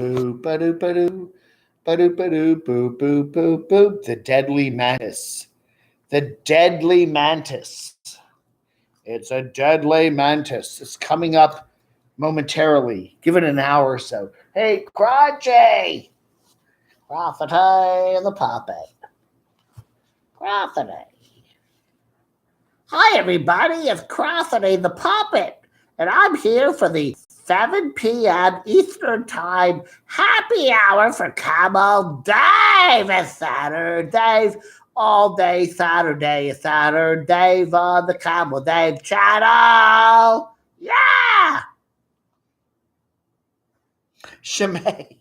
Ba-doo, ba-doo, boo, boo, boo, boo. The deadly mantis. The deadly mantis. It's a deadly mantis. It's coming up momentarily. Give it an hour or so. Hey, Crotchy! Crotchy the puppet. Crotchy. Hi, everybody. It's Crotchy the puppet. And I'm here for the 7 p.m. Eastern Time happy hour for Camo Dave and SaturDAVE. All day Saturday is SaturDAVE on the Camo Dave channel. Yeah! Shimei.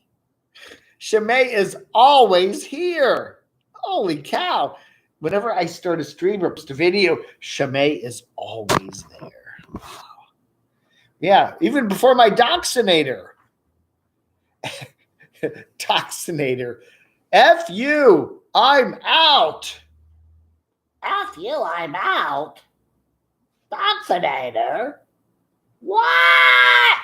Shimei is always here. Holy cow. Whenever I start a stream or post a video, Shimei is always there. Yeah, even before my Doxinator. Doxinator. F you, I'm out. F you, I'm out. Doxinator? What?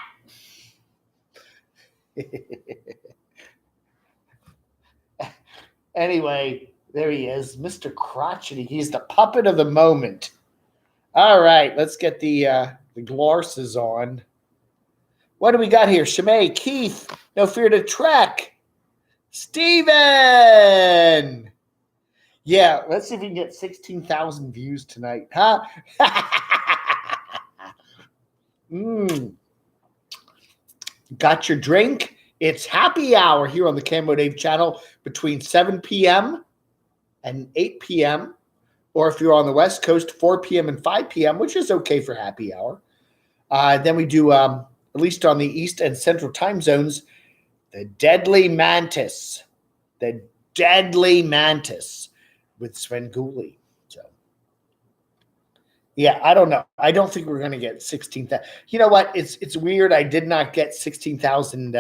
Anyway, there he is, Mr. Crotchety. He's the puppet of the moment. All right, let's get the glosses on. What do we got here? Shimei, Keith, No Fear to Trek, Steven. Yeah, let's see if we can get 16,000 views tonight, huh? Got your drink? It's happy hour here on the Camo Dave channel between 7 p.m. and 8 p.m. Or if you're on the West Coast, 4 p.m. and 5 p.m., which is okay for happy hour. Then we do, at least on the East and Central time zones, the Deadly Mantis. The Deadly Mantis with Sven Gooley. So, yeah, I don't know. I don't think we're going to get 16,000. You know what? It's weird. I did not get 16,000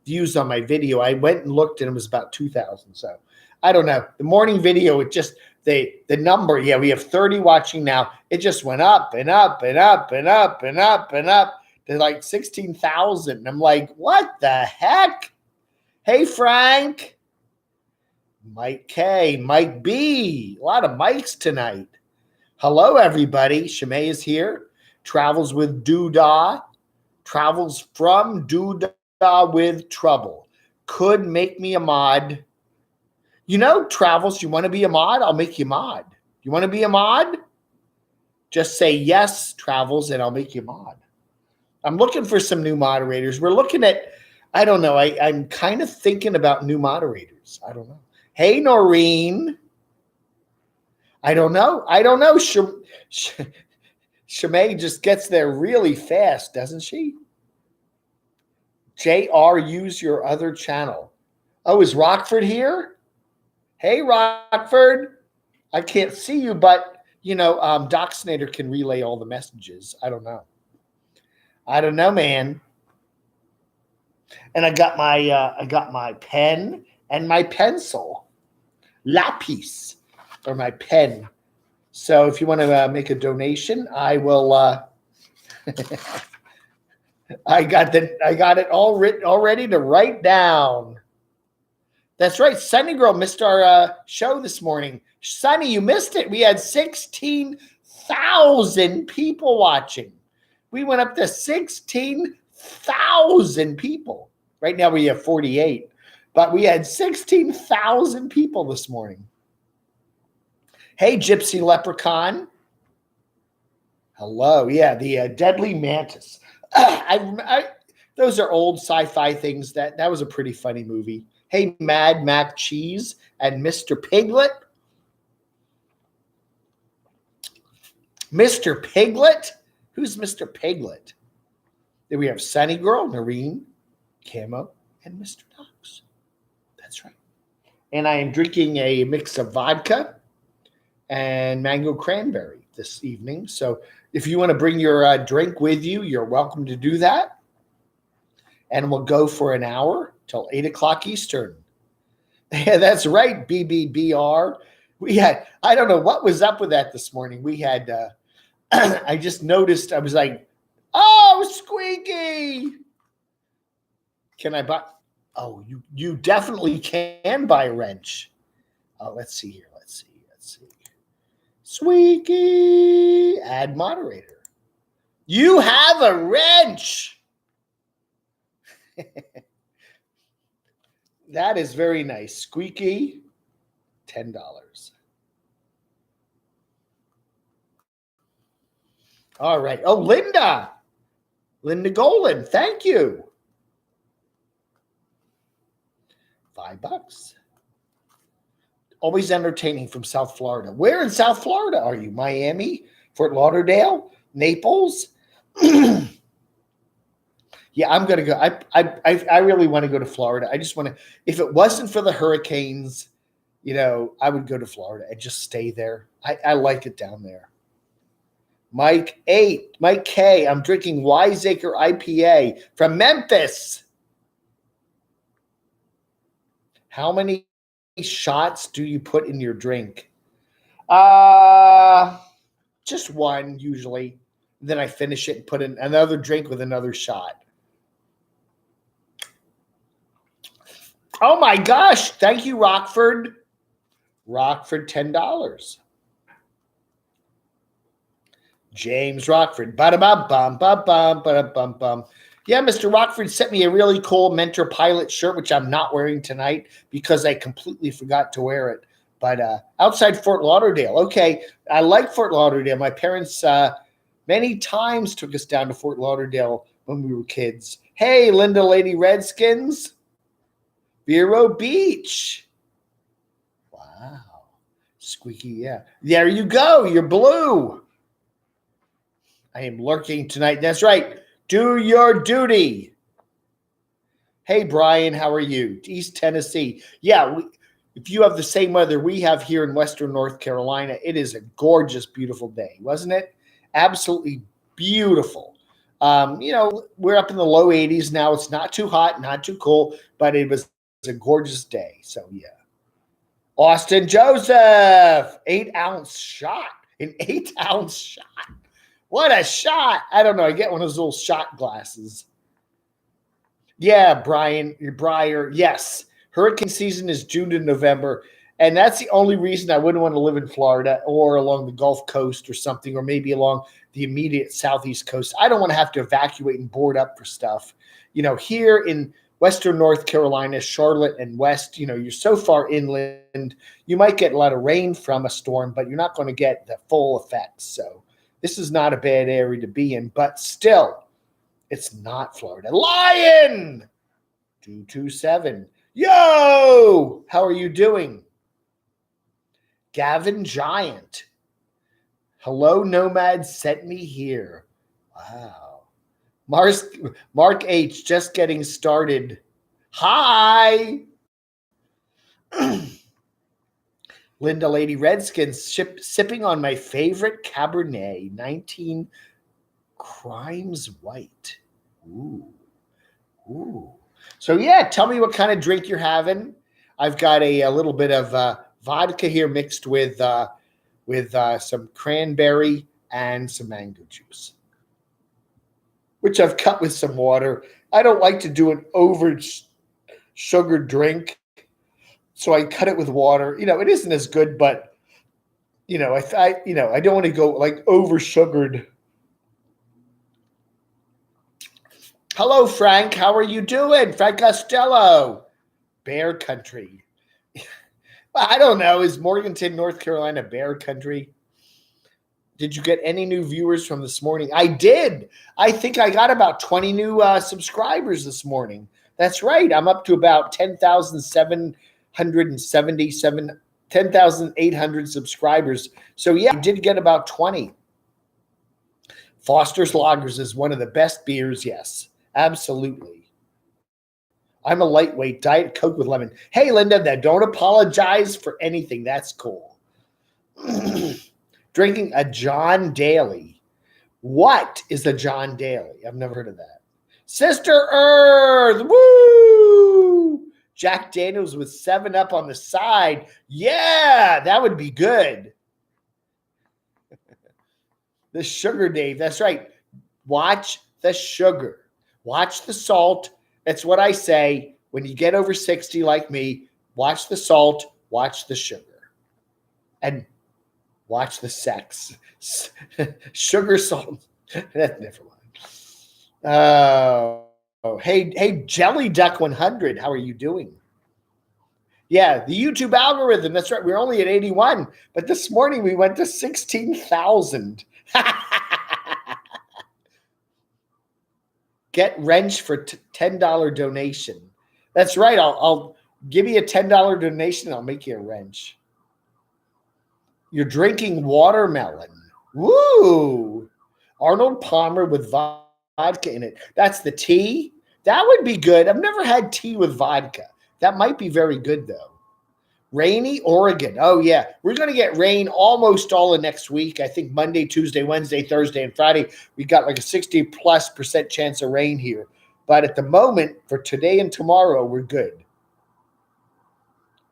views on my video. I went and looked, and it was about 2,000. So, I don't know. The morning video, it just... The number, yeah, we have 30 watching now. It just went up and up and up and up and up and up to like 16,000. I'm like, what the heck? Hey, Frank. Mike K, Mike B. A lot of mics tonight. Hello, everybody. Shimei is here. Travels with Doodah. Travels from Doodah with trouble. Could make me a mod. You know, Travels, you want to be a mod? I'll make you mod. You want to be a mod? Just say yes, Travels, and I'll make you mod. I'm looking for some new moderators. We're looking at, I don't know, I'm kind of thinking about new moderators. I don't know. Hey, Noreen. I don't know. Shimei just gets there really fast, doesn't she? JR, use your other channel. Oh, is Rockford here? Hey, Rockford. I can't see you, but, you know, Doxinator can relay all the messages. I don't know. I don't know, man. And I got my pen and my pencil. Lapis, or my pen. So if you want to make a donation, I will. I got it all written, all ready to write down. That's right. Sunny Girl missed our show this morning. Sunny, you missed it. We had 16,000 people watching. We went up to 16,000 people. Right now we have 48, but we had 16,000 people this morning. Hey, Gypsy Leprechaun. Hello. Yeah, the Deadly Mantis. Those are old sci-fi things. That was a pretty funny movie. Hey, Mad Mac Cheese and Mr. Piglet. Mr. Piglet? Who's Mr. Piglet? Then we have Sunny Girl, Noreen, Camo, and Mr. Dox. That's right. And I am drinking a mix of vodka and mango cranberry this evening. So if you want to bring your drink with you, you're welcome to do that. And we'll go for an hour till 8 o'clock Eastern. Yeah, that's right, BBBR. We had, I don't know what was up with that this morning. We had, I just noticed, I was like, oh, squeaky. Can I buy? Oh, you definitely can buy a wrench. Oh, let's see here. Let's see. Squeaky, add moderator. You have a wrench. That is very nice. Squeaky, $10. All right. Oh, Linda Golan, thank you. $5. Always entertaining from South Florida. Where in South Florida are you? Miami, Fort Lauderdale, Naples? Yeah, I'm gonna go. I really want to go to Florida. I just want to. If it wasn't for the hurricanes, I would go to Florida and just stay there. I like it down there. Mike K. I'm drinking Wiseacre IPA from Memphis. How many shots do you put in your drink? Just one usually. Then I finish it and put in another drink with another shot. Oh my gosh. Thank you, Rockford. Rockford, $10. James Rockford. Ba-da-bum, ba-bum, ba-da-bum. Yeah, Mr. Rockford sent me a really cool Mentor Pilot shirt, which I'm not wearing tonight because I completely forgot to wear it. But outside Fort Lauderdale. Okay, I like Fort Lauderdale. My parents many times took us down to Fort Lauderdale when we were kids. Hey, Linda Lady Redskins. Vero Beach. Wow. Squeaky, yeah. There you go. You're blue. I am lurking tonight. That's right. Do your duty. Hey, Brian, how are you? East Tennessee. Yeah, if you have the same weather we have here in Western North Carolina, it is a gorgeous, beautiful day, wasn't it? Absolutely beautiful. We're up in the low 80s now. It's not too hot, not too cold, but it was a gorgeous day. So, yeah. Austin Joseph, 8-ounce shot. An 8-ounce shot. What a shot. I don't know. I get one of those little shot glasses. Yeah, Brian, Breyer. Yes. Hurricane season is June to November. And that's the only reason I wouldn't want to live in Florida or along the Gulf Coast or something, or maybe along the immediate southeast coast. I don't want to have to evacuate and board up for stuff. Here in Western North Carolina, Charlotte and West, you're so far inland, you might get a lot of rain from a storm, but you're not going to get the full effects. So this is not a bad area to be in, but still, it's not Florida. Lion 227. Yo, how are you doing? Gavin Giant. Hello, Nomad sent me here. Wow. Mark H, just getting started. Hi. Linda Lady Redskins sipping on my favorite Cabernet, 19 Crimes White. Ooh. So, yeah, tell me what kind of drink you're having. I've got a little bit of vodka here mixed with some cranberry and some mango juice, which I've cut with some water. I don't like to do an over sugared drink, so I cut it with water. It isn't as good, but I don't want to go like over sugared. Hello, Frank. How are you doing? Frank Costello. Bear country. I don't know. Is Morganton, North Carolina bear country? Did you get any new viewers from this morning? I did. I think I got about 20 new subscribers this morning. That's right. I'm up to about 10,800 subscribers. So, yeah, I did get about 20. Foster's Lagers is one of the best beers. Yes, absolutely. I'm a lightweight Diet Coke with lemon. Hey, Linda, don't apologize for anything. That's cool. Drinking a John Daly. What is a John Daly? I've never heard of that. Sister Earth. Woo! Jack Daniels with 7-Up on the side. Yeah, that would be good. The sugar, Dave. That's right. Watch the sugar. Watch the salt. That's what I say when you get over 60 like me, watch the salt, watch the sugar, and watch the sex. Sugar, salt. That's never mind. Hey, Jelly Duck 100, how are you doing? Yeah, the YouTube algorithm. That's right. We're only at 81, but this morning we went to 16,000. Get wrench for $10 donation. That's right. I'll give you a $10 donation. I'll make you a wrench. You're drinking watermelon. Woo! Arnold Palmer with vodka in it. That's the tea. That would be good. I've never had tea with vodka. That might be very good, though. Rainy Oregon. Oh, yeah. We're going to get rain almost all of next week. I think Monday, Tuesday, Wednesday, Thursday, and Friday, we got like a 60+% chance of rain here. But at the moment, for today and tomorrow, we're good.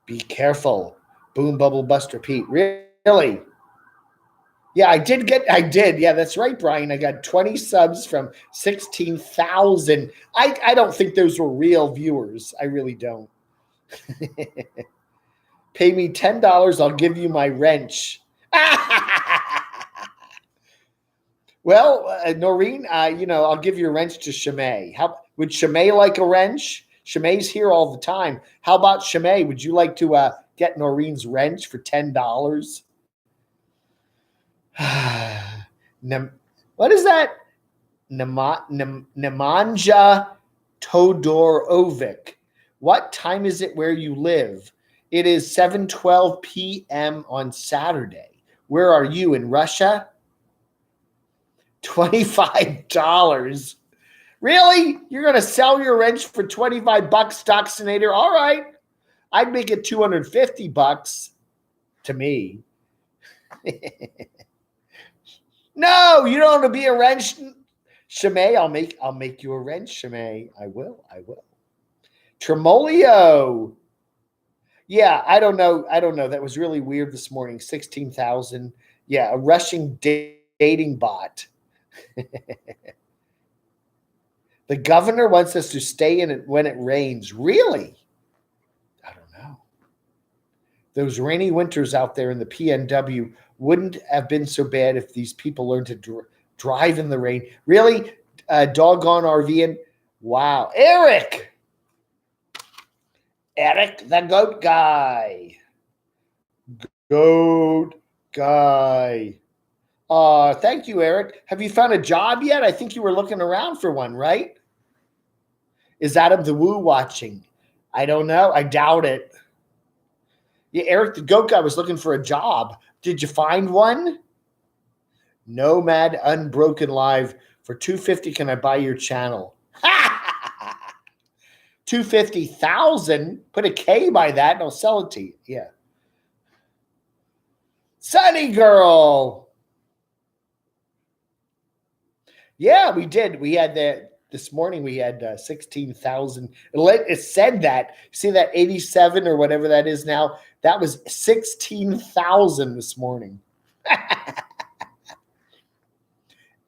Be careful. Boom, bubble, bust, repeat. Really? Yeah, I did. Yeah, that's right, Brian. I got 20 subs from 16,000. I don't think those were real viewers. I really don't. Pay me $10. I'll give you my wrench. Well, Noreen, I'll give your wrench to Shimei. How would Shimei like a wrench? Shimei's here all the time. How about Shimei? Would you like to get Noreen's wrench for $10? What is that? Nemanja Todorovic. What time is it where you live? It is 7:12 p.m. on Saturday. Where are you, in Russia? $25. Really? You're going to sell your wrench for $25, Doxinator? All right. I'd make it $250 to me. No, you don't want to be a wrench. Shimei, I'll make you a wrench, Shimei. I will. Tremolio. Yeah, I don't know. That was really weird this morning. 16,000. Yeah, a Russian dating bot. The governor wants us to stay in it when it rains. Really? I don't know. Those rainy winters out there in the PNW wouldn't have been so bad if these people learned to drive in the rain. Really? Doggone RVing? Wow. Eric, the goat guy. Goat guy. Thank you, Eric. Have you found a job yet? I think you were looking around for one, right? Is Adam the Woo watching? I don't know. I doubt it. Yeah, Eric the goat guy was looking for a job. Did you find one? Nomad Unbroken Live. For $250, can I buy your channel? 250,000. Put a K by that and I'll sell it to you. Yeah. Sunny Girl. Yeah, we did. We had that this morning. We had 16,000. It said that. See that 87 or whatever that is now? That was 16,000 this morning.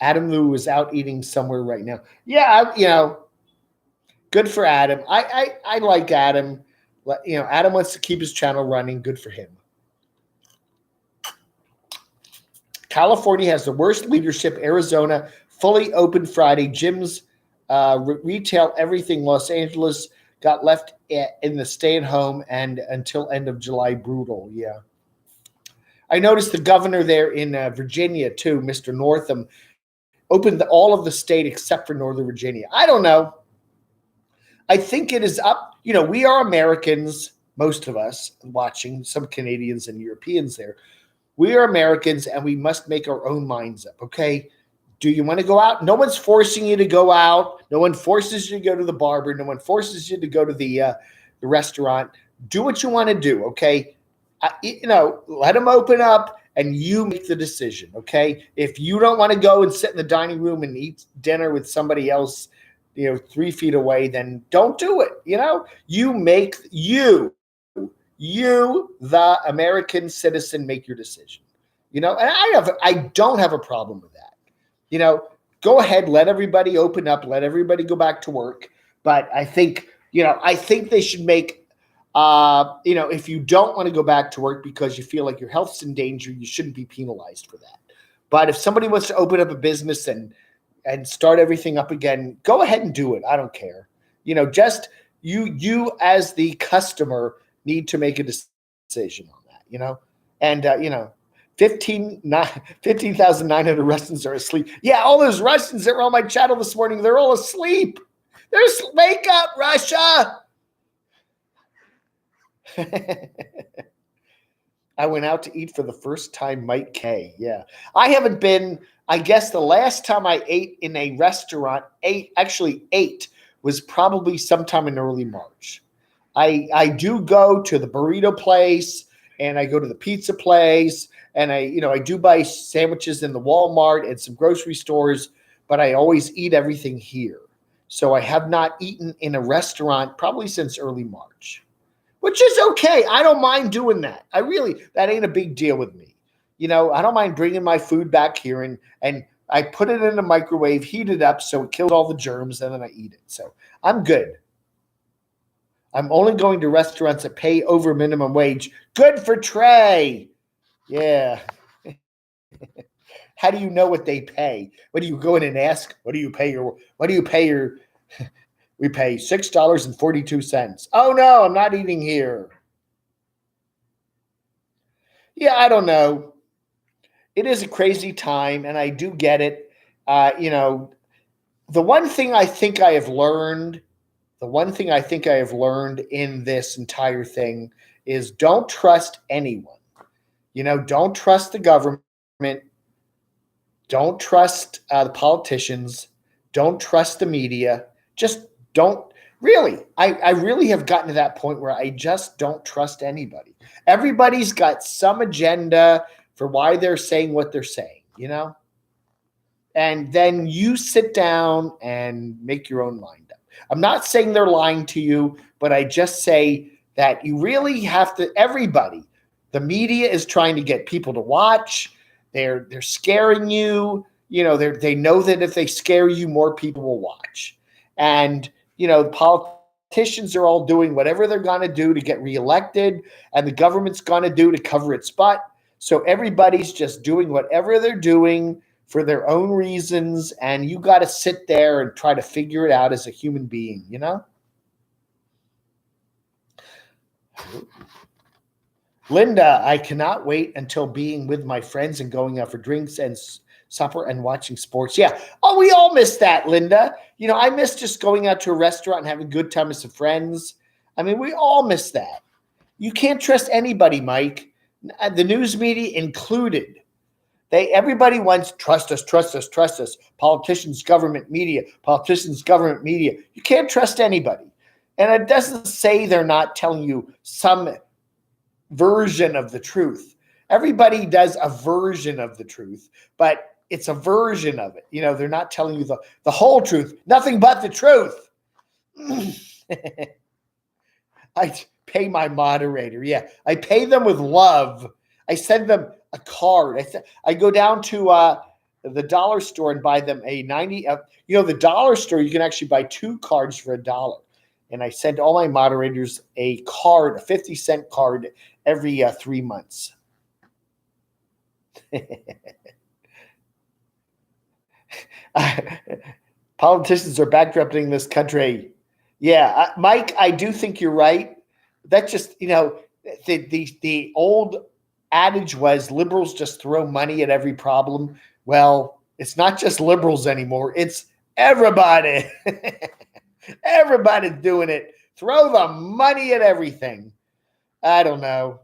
Adam Lou is out eating somewhere right now. Yeah, good for Adam. I like Adam. Adam wants to keep his channel running. Good for him. California has the worst leadership. Arizona, fully open Friday. Gyms, retail, everything. Los Angeles got left in the stay-at-home and until end of July. Brutal, yeah. I noticed the governor there in Virginia, too, Mr. Northam, opened all of the state except for Northern Virginia. I don't know. I think it is up. We are Americans, most of us watching, some Canadians and Europeans there. We are Americans, and we must make our own minds up, okay? Do you want to go out? No one's forcing you to go out. No one forces you to go to the barber. No one forces you to go to the restaurant. Do what you want to do, okay? Let them open up, and you make the decision, okay? If you don't want to go and sit in the dining room and eat dinner with somebody else, 3 feet away, then don't do it, You, the American citizen, make your decision, and I don't have a problem with that. Go ahead, let everybody open up, let everybody go back to work. But I think, I think they should make, if you don't want to go back to work because you feel like your health's in danger, you shouldn't be penalized for that. But if somebody wants to open up a business and start everything up again, go ahead and do it. I don't care. Just you as the customer need to make a decision on that, and 15,900 Russians are asleep. Yeah, all those Russians that were on my channel this morning, they're all asleep. Wake up, Russia. I went out to eat for the first time, Mike K. Yeah. I haven't been, I guess the last time I ate in a restaurant, ate, was probably sometime in early March. I do go to the burrito place and I go to the pizza place and I do buy sandwiches in the Walmart and some grocery stores, but I always eat everything here. So I have not eaten in a restaurant probably since early March, which is okay. I don't mind doing that. That ain't a big deal with me. I don't mind bringing my food back here and I put it in the microwave, heat it up so it kills all the germs, and then I eat it. So I'm good. I'm only going to restaurants that pay over minimum wage. Good for Trey. Yeah. How do you know what they pay? What do you go in and ask? What do you pay your we pay $6.42. Oh no, I'm not eating here. Yeah, I don't know. It is a crazy time, and I do get it. The one thing I think I have learned in this entire thing is don't trust anyone. Don't trust the government. Don't trust the politicians. Don't trust the media. Just don't. Really, I really have gotten to that point where I just don't trust anybody. Everybody's got some agenda for why they're saying what they're saying, And then you sit down and make your own mind up. I'm not saying they're lying to you, but I just say that you really have to, everybody, the media is trying to get people to watch. They're scaring you. They know that if they scare you, more people will watch. And, the politicians are all doing whatever they're going to do to get reelected, and the government's going to do to cover its butt. So everybody's just doing whatever they're doing for their own reasons, and you got to sit there and try to figure it out as a human being, Linda, I cannot wait until being with my friends and going out for drinks and supper and watching sports. Yeah. Oh, we all miss that, Linda. I miss just going out to a restaurant and having a good time with some friends. I mean, we all miss that. You can't trust anybody, Mike. The news media included. Everybody wants trust us. Politicians, government, media. You can't trust anybody. And it doesn't say they're not telling you some version of the truth. Everybody does a version of the truth, but it's a version of it. They're not telling you the whole truth, nothing but the truth. I pay my moderator. Yeah, I pay them with love. I send them a card. I go down to the dollar store and buy them a 90. The dollar store, you can actually buy 2 cards for $1. And I send all my moderators a card, a 50-cent card, every 3 months. Politicians are bankrupting this country. Yeah, Mike, I do think you're right. That's just, the old adage was liberals just throw money at every problem. Well, it's not just liberals anymore. It's everybody. Everybody's doing it. Throw the money at everything. I don't know.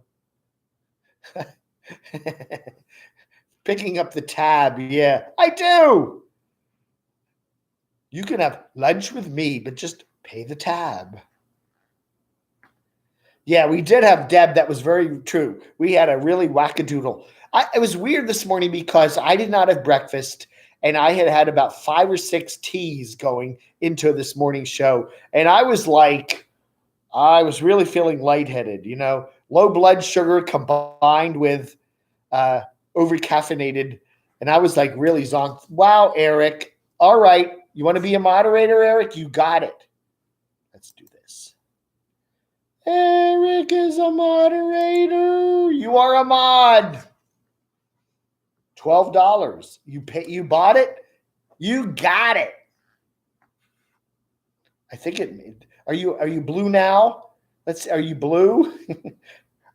Picking up the tab. Yeah, I do. You can have lunch with me, but just pay the tab. Yeah, we did have Deb. That was very true. We had a really wackadoodle. It was weird this morning because I did not have breakfast, and I had about 5 or 6 teas going into this morning show. And I was really feeling lightheaded, low blood sugar combined with over-caffeinated. And I was really zonked. Wow, Eric. All right. You want to be a moderator, Eric? You got it. Let's do this. Eric is a moderator. You are a mod. $12. You bought it? You got it. I think it. Are you blue now? Are you blue?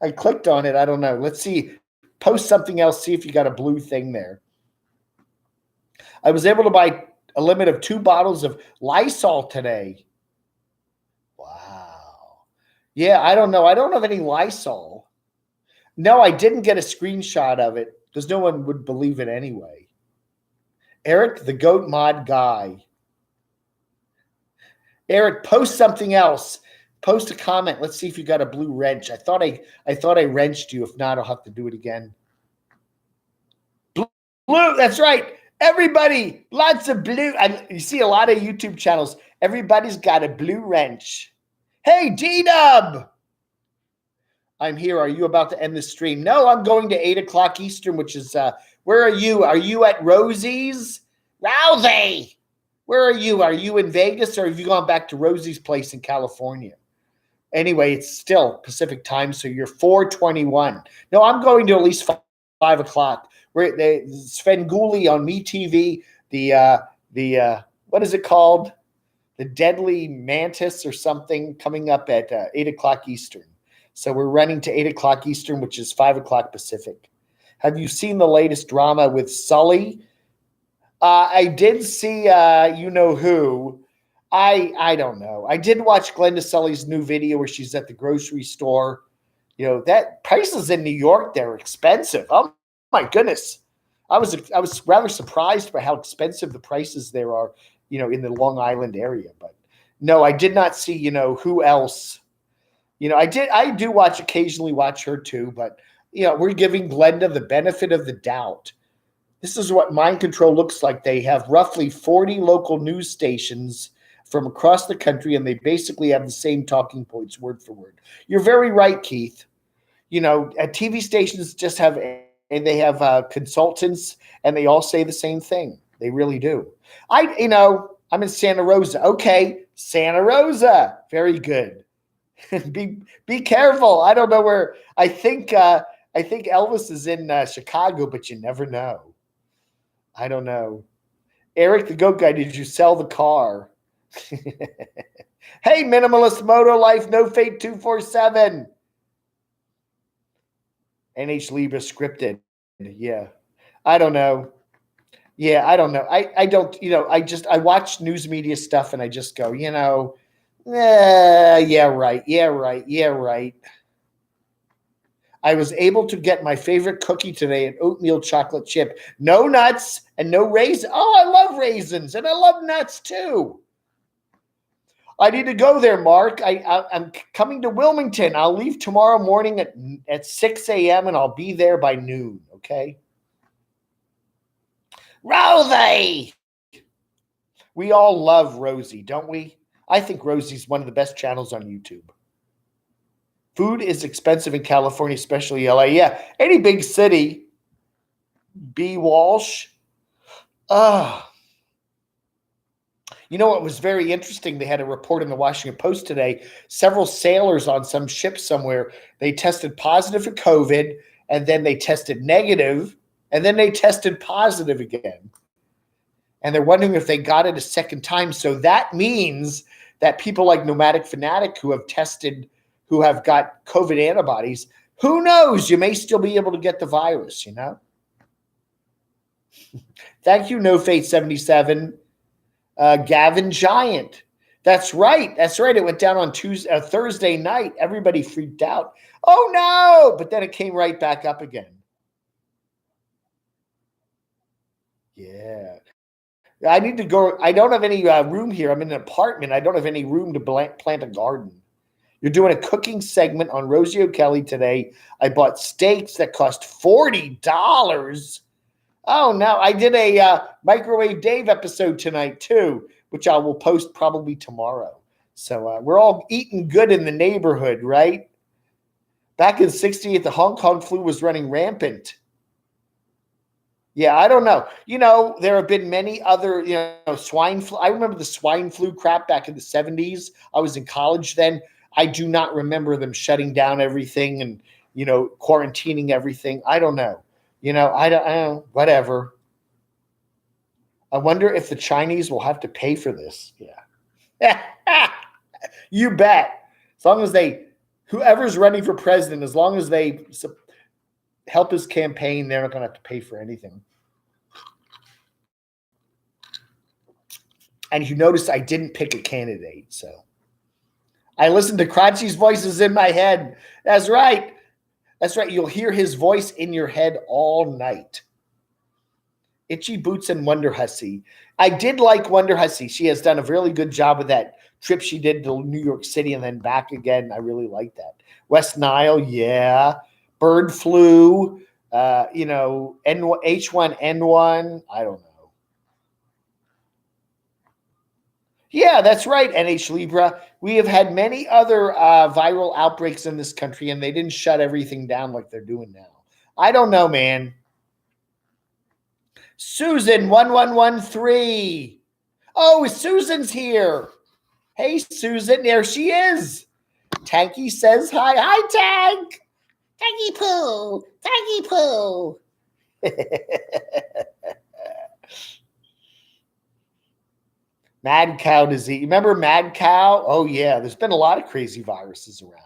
I clicked on it. I don't know. Let's see. Post something else. See if you got a blue thing there. I was able to buy a limit of 2 bottles of Lysol today. Wow. Yeah, I don't know. I don't have any Lysol. No, I didn't get a screenshot of it because no one would believe it anyway. Eric, the GOAT mod guy. Eric, post something else. Post a comment. Let's see if you got a blue wrench. I thought I wrenched you. If not, I'll have to do it again. Blue, that's right. Everybody, lots of blue. You see a lot of YouTube channels. Everybody's got a blue wrench. Hey, D-Dub. I'm here. Are you about to end the stream? No, I'm going to 8 o'clock Eastern, which is, where are you? Are you at Rosie's? Rousey! Where are you? Are you in Vegas or have you gone back to Rosie's place in California? Anyway, it's still Pacific time, so you're 4:21. No, I'm going to at least 5 o'clock. Svengoolie on MeTV, the what is it called? The Deadly Mantis or something coming up at 8 o'clock Eastern. So we're running to 8 o'clock Eastern, which is 5 o'clock Pacific. Have you seen the latest drama with Sully? I did see you know who. I don't know. I did watch Glenda Sully's new video where she's at the grocery store. You know, that prices in New York, they're expensive. Oh my goodness. I was rather surprised by how expensive the prices there are, you know, in the Long Island area. But no, I did not see, you know, who else. You know, I do occasionally watch her too, but you know, we're giving Glenda the benefit of the doubt. This is what mind control looks like. They have roughly 40 local news stations from across the country, and they basically have the same talking points word for word. You're very right, Keith. You know, TV stations just have, and they have consultants, and they all say the same thing. They really do. I'm in Santa Rosa. Okay, Santa Rosa. Very good. Be careful. I don't know where. I think Elvis is in Chicago, but you never know. I don't know. Eric the Goat Guy, did you sell the car? Hey, Minimalist Moto Life, No Fate 247. NH Libra scripted. Yeah. I don't know. Yeah, I don't know. I don't, you know, I watch news media stuff and I just go, you know, yeah, right. Yeah, right. Yeah, right. I was able to get my favorite cookie today, an oatmeal chocolate chip. No nuts and no raisins. Oh, I love raisins and I love nuts too. I need to go there, Mark. I'm coming to Wilmington. I'll leave tomorrow morning at 6 a.m. and I'll be there by noon, okay? Rosie! We all love Rosie, don't we? I think Rosie's one of the best channels on YouTube. Food is expensive in California, especially LA. Yeah, any big city. B. Walsh. You know what was very interesting? They had a report in the Washington Post today. Several sailors on some ship somewhere, they tested positive for COVID, and then they tested negative, and then they tested positive again. And they're wondering if they got it a second time. So that means that people like Nomadic Fanatic who have got COVID antibodies, who knows? You may still be able to get the virus, you know? Thank you, No Fate 77. Gavin Giant. That's right. That's right. It went down on Thursday night. Everybody freaked out. Oh, no. But then it came right back up again. Yeah. I need to go. I don't have any room here. I'm in an apartment. I don't have any room to plant a garden. You're doing a cooking segment on Rosie O'Kelly today. I bought steaks that cost $40. Oh, no. I did a Microwave Dave episode tonight, too, which I will post probably tomorrow. So we're all eating good in the neighborhood, right? Back in '68, the Hong Kong flu was running rampant. Yeah, I don't know. You know, there have been many other, you know, swine flu. I remember the swine flu crap back in the 70s. I was in college then. I do not remember them shutting down everything and, quarantining everything. I don't know. I don't, whatever. I wonder if the Chinese will have to pay for this. Yeah. You bet. As long as whoever's running for president, as long as they help his campaign, they're not going to have to pay for anything. And you notice I didn't pick a candidate, so I listened to Crunchy's voices in my head. That's right. That's right. You'll hear his voice in your head all night. Itchy Boots and Wonder Hussy. I did like Wonder Hussy. She has done a really good job with that trip she did to New York City and then back again. I really like that. West Nile, yeah. Bird flu, H1N1. I don't know. Yeah, that's right, NH Libra. We have had many other viral outbreaks in this country, and they didn't shut everything down like they're doing now. I don't know, man. Susan 1113. Oh, Susan's here. Hey, Susan, there she is. Tanky says hi. Hi, Tank. Tanky poo. Tanky poo. Mad cow disease. Remember mad cow? Oh, yeah. There's been a lot of crazy viruses around.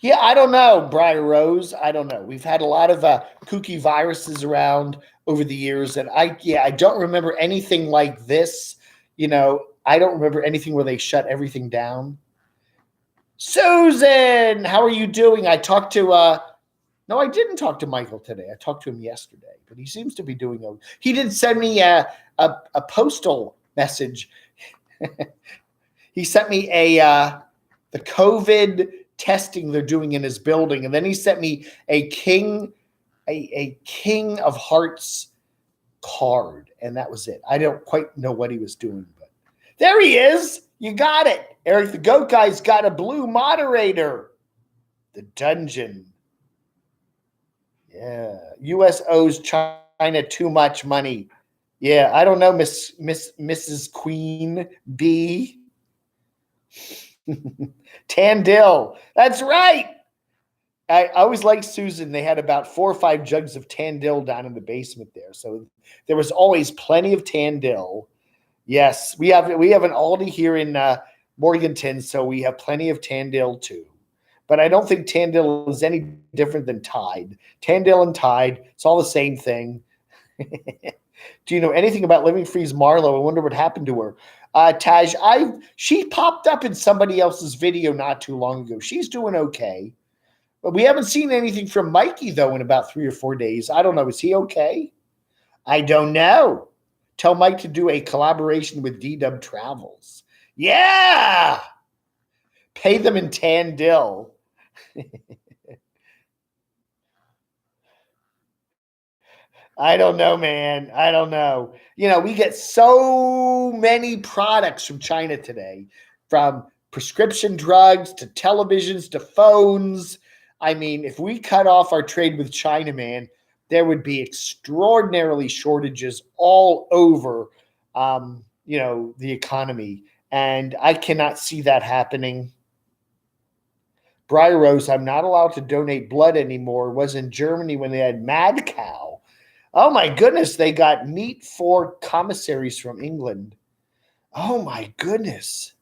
Yeah, I don't know, Briar Rose. I don't know. We've had a lot of kooky viruses around over the years. And I don't remember anything like this. I don't remember anything where they shut everything down. Susan, how are you doing? I talked to, no, I didn't talk to Michael today. I talked to him yesterday, but he seems to be doing okay. He did send me a postal message. He sent me the COVID testing they're doing in his building, and then he sent me a King of Hearts card, and that was it. I don't quite know what he was doing, but there he is. You got it. Eric the Goat Guy's got a blue moderator. The dungeon. Yeah. US owes China too much money. Yeah, I don't know, Mrs. Queen B. Tandil. That's right. I always liked Susan. They had about 4 or 5 jugs of Tandil down in the basement there. So there was always plenty of Tandil. Yes, we have an Aldi here in Morganton, so we have plenty of Tandil too. But I don't think Tandil is any different than Tide. Tandil and Tide, it's all the same thing. Do you know anything about Living Freeze Marlowe? I wonder what happened to her. Taj, she popped up in somebody else's video not too long ago. She's doing okay. But we haven't seen anything from Mikey, though, in about 3 or 4 days. I don't know. Is he okay? I don't know. Tell Mike to do a collaboration with D-Dub Travels. Yeah! Pay them in Tandil. I don't know, man. I don't know. We get so many products from China today, from prescription drugs to televisions to phones. I mean, if we cut off our trade with China, man, there would be extraordinarily shortages all over, the economy. And I cannot see that happening. Briar Rose, I'm not allowed to donate blood anymore. Was in Germany when they had mad cow. Oh, my goodness. They got meat for commissaries from England. Oh, my goodness.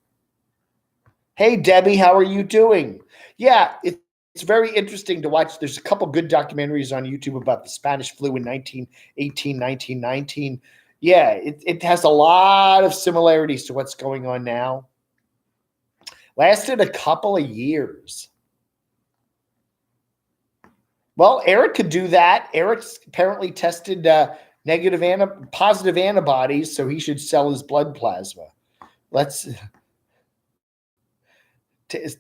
Hey, Debbie, how are you doing? Yeah, it's very interesting to watch. There's a couple good documentaries on YouTube about the Spanish flu in 1918, 1919. Yeah, it has a lot of similarities to what's going on now. Lasted a couple of years. Well, Eric could do that. Eric's apparently tested positive antibodies, so he should sell his blood plasma. Let's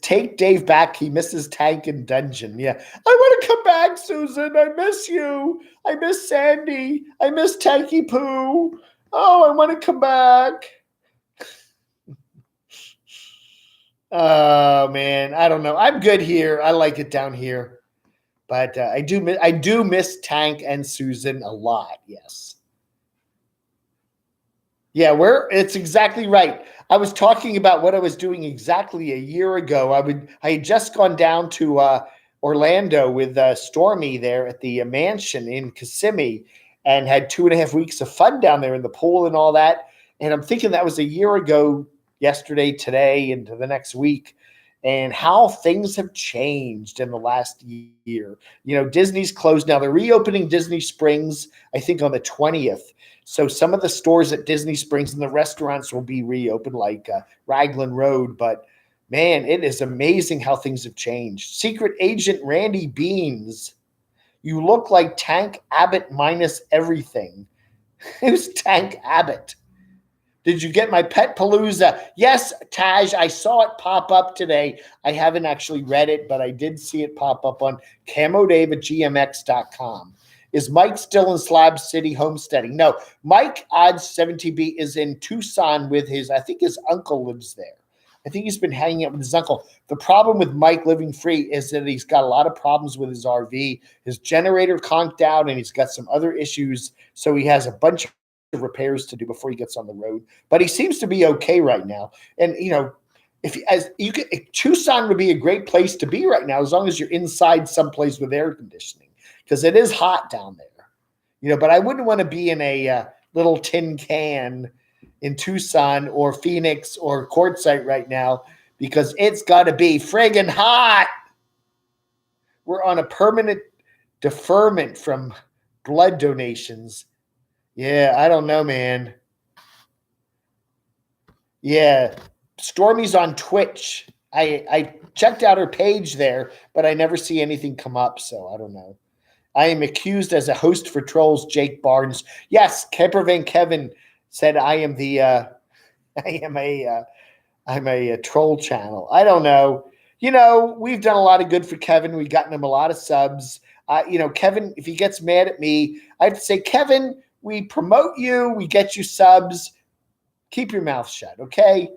take Dave back. He misses Tank and Dungeon. Yeah. I want to come back, Susan. I miss you. I miss Sandy. I miss Tanky Poo. Oh, I want to come back. Oh, man. I don't know. I'm good here. I like it down here. But I do miss Tank and Susan a lot. Yes. Yeah, it's exactly right. I was talking about what I was doing exactly a year ago. I had just gone down to Orlando with Stormy there at the mansion in Kissimmee and had 2.5 weeks of fun down there in the pool and all that. And I'm thinking that was a year ago, yesterday, today, into the next week, and how things have changed in the last year. Disney's closed now. They're reopening Disney Springs, I think, on the 20th. So some of the stores at Disney Springs and the restaurants will be reopened, like Raglan Road. But man, it is amazing how things have changed. Secret Agent Randy Beans, you look like Tank Abbott minus everything. Who's Tank Abbott? Did you get my Pet Palooza? Yes, Taj, I saw it pop up today. I haven't actually read it, but I did see it pop up on camodave at gmx.com. Is Mike still in Slab City homesteading? No, Mike Odds 70B is in Tucson with I think his uncle lives there. I think he's been hanging out with his uncle. The problem with Mike living free is that he's got a lot of problems with his RV. His generator conked out and he's got some other issues. So he has a bunch of repairs to do before he gets on the road. But he seems to be okay right now. And, Tucson would be a great place to be right now as long as you're inside someplace with air conditioning, because it is hot down there. But I wouldn't want to be in a little tin can in Tucson or Phoenix or Quartzsite right now, because it's got to be friggin' hot. We're on a permanent deferment from blood donations. Yeah, I don't know, man. Yeah, Stormy's on Twitch. I checked out her page there, but I never see anything come up, so I don't know. I am accused as a host for trolls, Jake Barnes. Yes, Campervan Kevin said I am I'm a troll channel. I don't know. We've done a lot of good for Kevin. We've gotten him a lot of subs. Kevin, if he gets mad at me, I have to say, Kevin, we promote you. We get you subs. Keep your mouth shut, okay?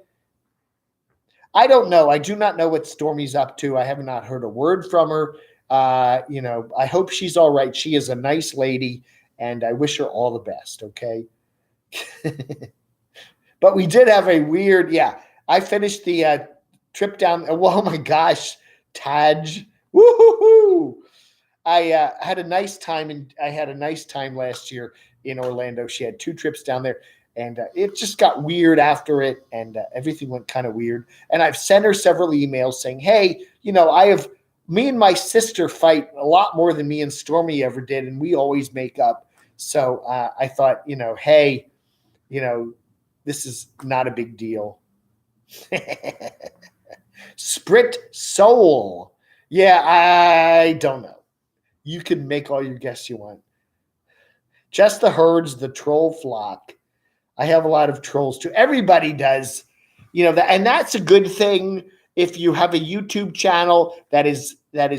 I don't know. I do not know what Stormy's up to. I have not heard a word from her. I hope she's all right. She is a nice lady, and I wish her all the best, okay? But we did have a weird, I finished the trip down. Oh my gosh, Taj. Woohoo! I had a nice time, and I had a nice time last year in Orlando. She had 2 trips down there, and it just got weird after it, and everything went kind of weird. And I've sent her several emails saying, hey, me and my sister fight a lot more than me and Stormy ever did, and we always make up. So I thought, hey, this is not a big deal. Sprit Soul. Yeah, I don't know. You can make all your guesses you want. Just the herds, the troll flock. I have a lot of trolls too. Everybody does. And that's a good thing. If you have a YouTube channel that is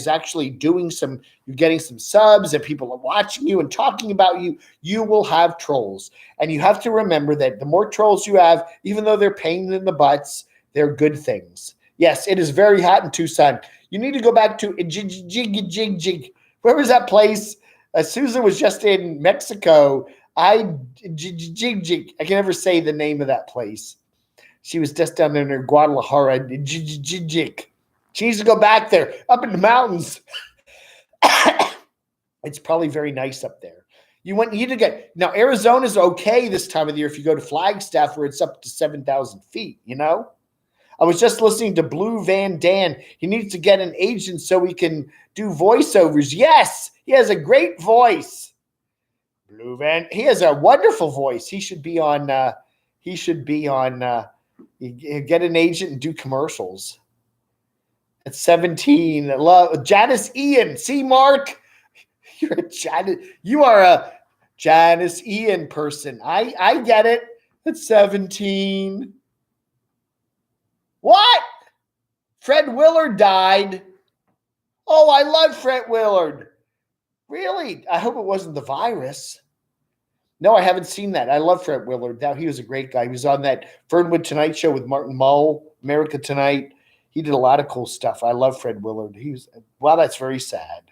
actually doing you're getting some subs and people are watching you and talking about you, you will have trolls. And you have to remember that the more trolls you have, even though they're pains in the butts, they're good things. Yes, it is very hot in Tucson. You need to go back to Jig. Where was that place? Susan was just in Mexico. Jig. I can never say the name of that place. She was just down there in Guadalajara. Jig. She needs to go back there, up in the mountains. It's probably very nice up there. You need to get now. Arizona's okay this time of the year if you go to Flagstaff, where it's up to 7,000 feet. I was just listening to Blue Van Dan. He needs to get an agent so he can do voiceovers. Yes, he has a great voice. Blue Van. He has a wonderful voice. He should be on. Get an agent and do commercials. At 17, Janice Ian. See, Mark, you are a Janice Ian person. I get it. At 17. What? Fred Willard died. Oh, I love Fred Willard. Really? I hope it wasn't the virus. No, I haven't seen that. I love Fred Willard. Now, he was a great guy. He was on that Fernwood Tonight Show with Martin Mull, America Tonight. He did a lot of cool stuff. I love Fred Willard. That's very sad.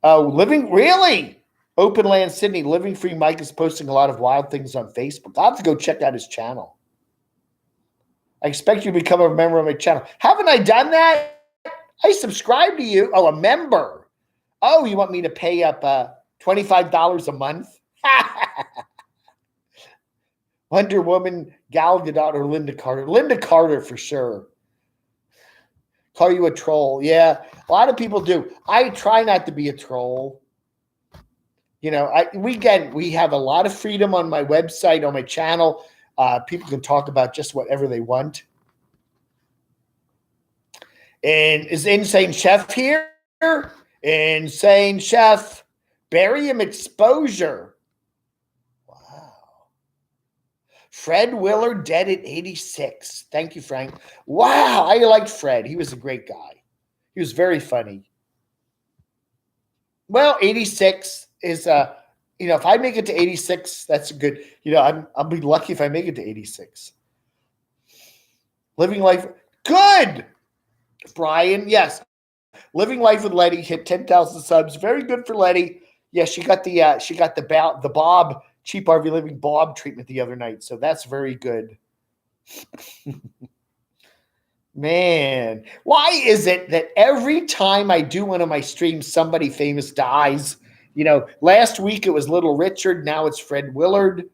Oh, really? Open Land Sydney, Living Free Mike is posting a lot of wild things on Facebook. I'll have to go check out his channel. I expect you to become a member of my channel. Haven't I done that? I subscribe to you. Oh, a member. Oh, you want me to pay up $25 a month? Wonder Woman, Gal Gadot, or Linda Carter? Linda Carter for sure. Call you a troll. Yeah, a lot of people do. I try not to be a troll. You know, we have a lot of freedom on my website, on my channel. People can talk about just whatever they want. And is Insane Chef here? Insane Chef. Barium exposure. Wow. Fred Willard dead at 86. Thank you, Frank. Wow, I liked Fred. He was a great guy. He was very funny. Well, 86 is if I make it to 86, that's a good, I'll be lucky if I make it to 86. Living life. Good. Brian, yes. Living Life with Letty hit 10,000 subs. Very good for Letty. Yeah, she got the Bob Cheap RV Living Bob treatment the other night. So that's very good. Man, why is it that every time I do one of my streams, somebody famous dies? Last week it was Little Richard. Now it's Fred Willard.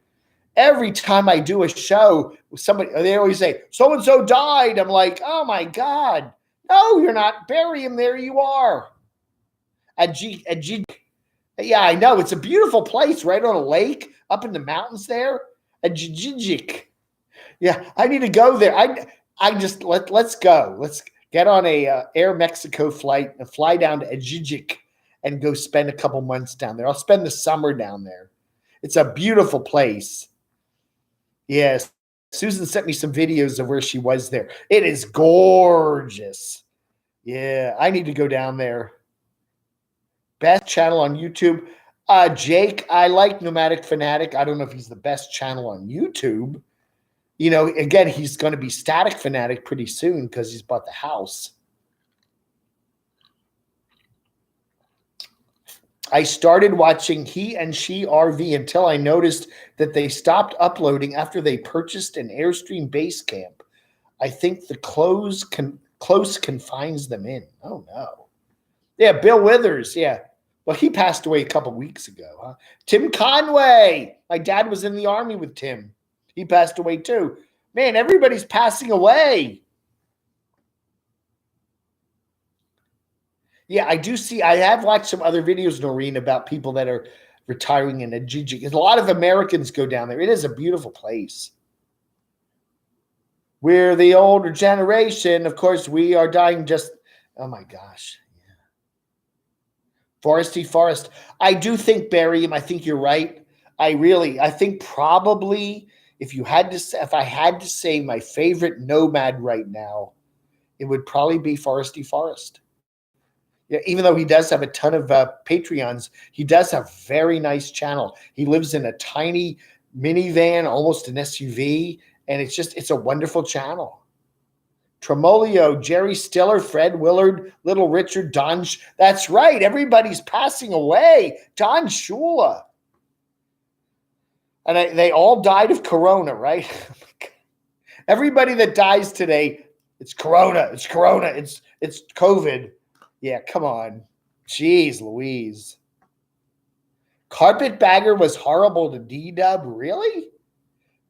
Every time I do a show, they always say, so-and-so died. I'm like, oh my God. No, you're not. Bury him. There you are. Yeah, I know. It's a beautiful place right on a lake up in the mountains there. Ajijik. Yeah, I need to go there. Let's go. Let's get on a Air Mexico flight and fly down to Ajijik and go spend a couple months down there. I'll spend the summer down there. It's a beautiful place. Yes. Susan sent me some videos of where she was there. It is gorgeous. Yeah, I need to go down there. Best channel on YouTube. Jake, I like Nomadic Fanatic. I don't know if he's the best channel on YouTube. Again, he's going to be Static Fanatic pretty soon because he's bought the house. I started watching He and She RV until I noticed that they stopped uploading after they purchased an Airstream base camp. I think the close confines them in. Oh, no. Yeah, Bill Withers. Yeah. Well, he passed away a couple weeks ago. Huh? Tim Conway. My dad was in the Army with Tim. He passed away too. Man, everybody's passing away. Yeah, I have watched some other videos, Noreen, about people that are retiring in Ajiji. A lot of Americans go down there. It is a beautiful place. We're the older generation. Of course, we are dying oh my gosh. Yeah. Foresty Forest. I do think barium. I think you're right. I think probably if I had to say my favorite nomad right now, it would probably be Foresty Forest. Yeah, even though he does have a ton of Patreons, he does have a very nice channel. He lives in a tiny minivan, almost an SUV, and it's a wonderful channel. Tremolio, Jerry Stiller, Fred Willard, Little Richard, Don. That's right. Everybody's passing away. Don Shula. And they all died of Corona, right? Everybody that dies today, it's Corona. It's Corona. It's COVID. Yeah, come on. Jeez Louise. Carpetbagger was horrible to D-Dub. Really?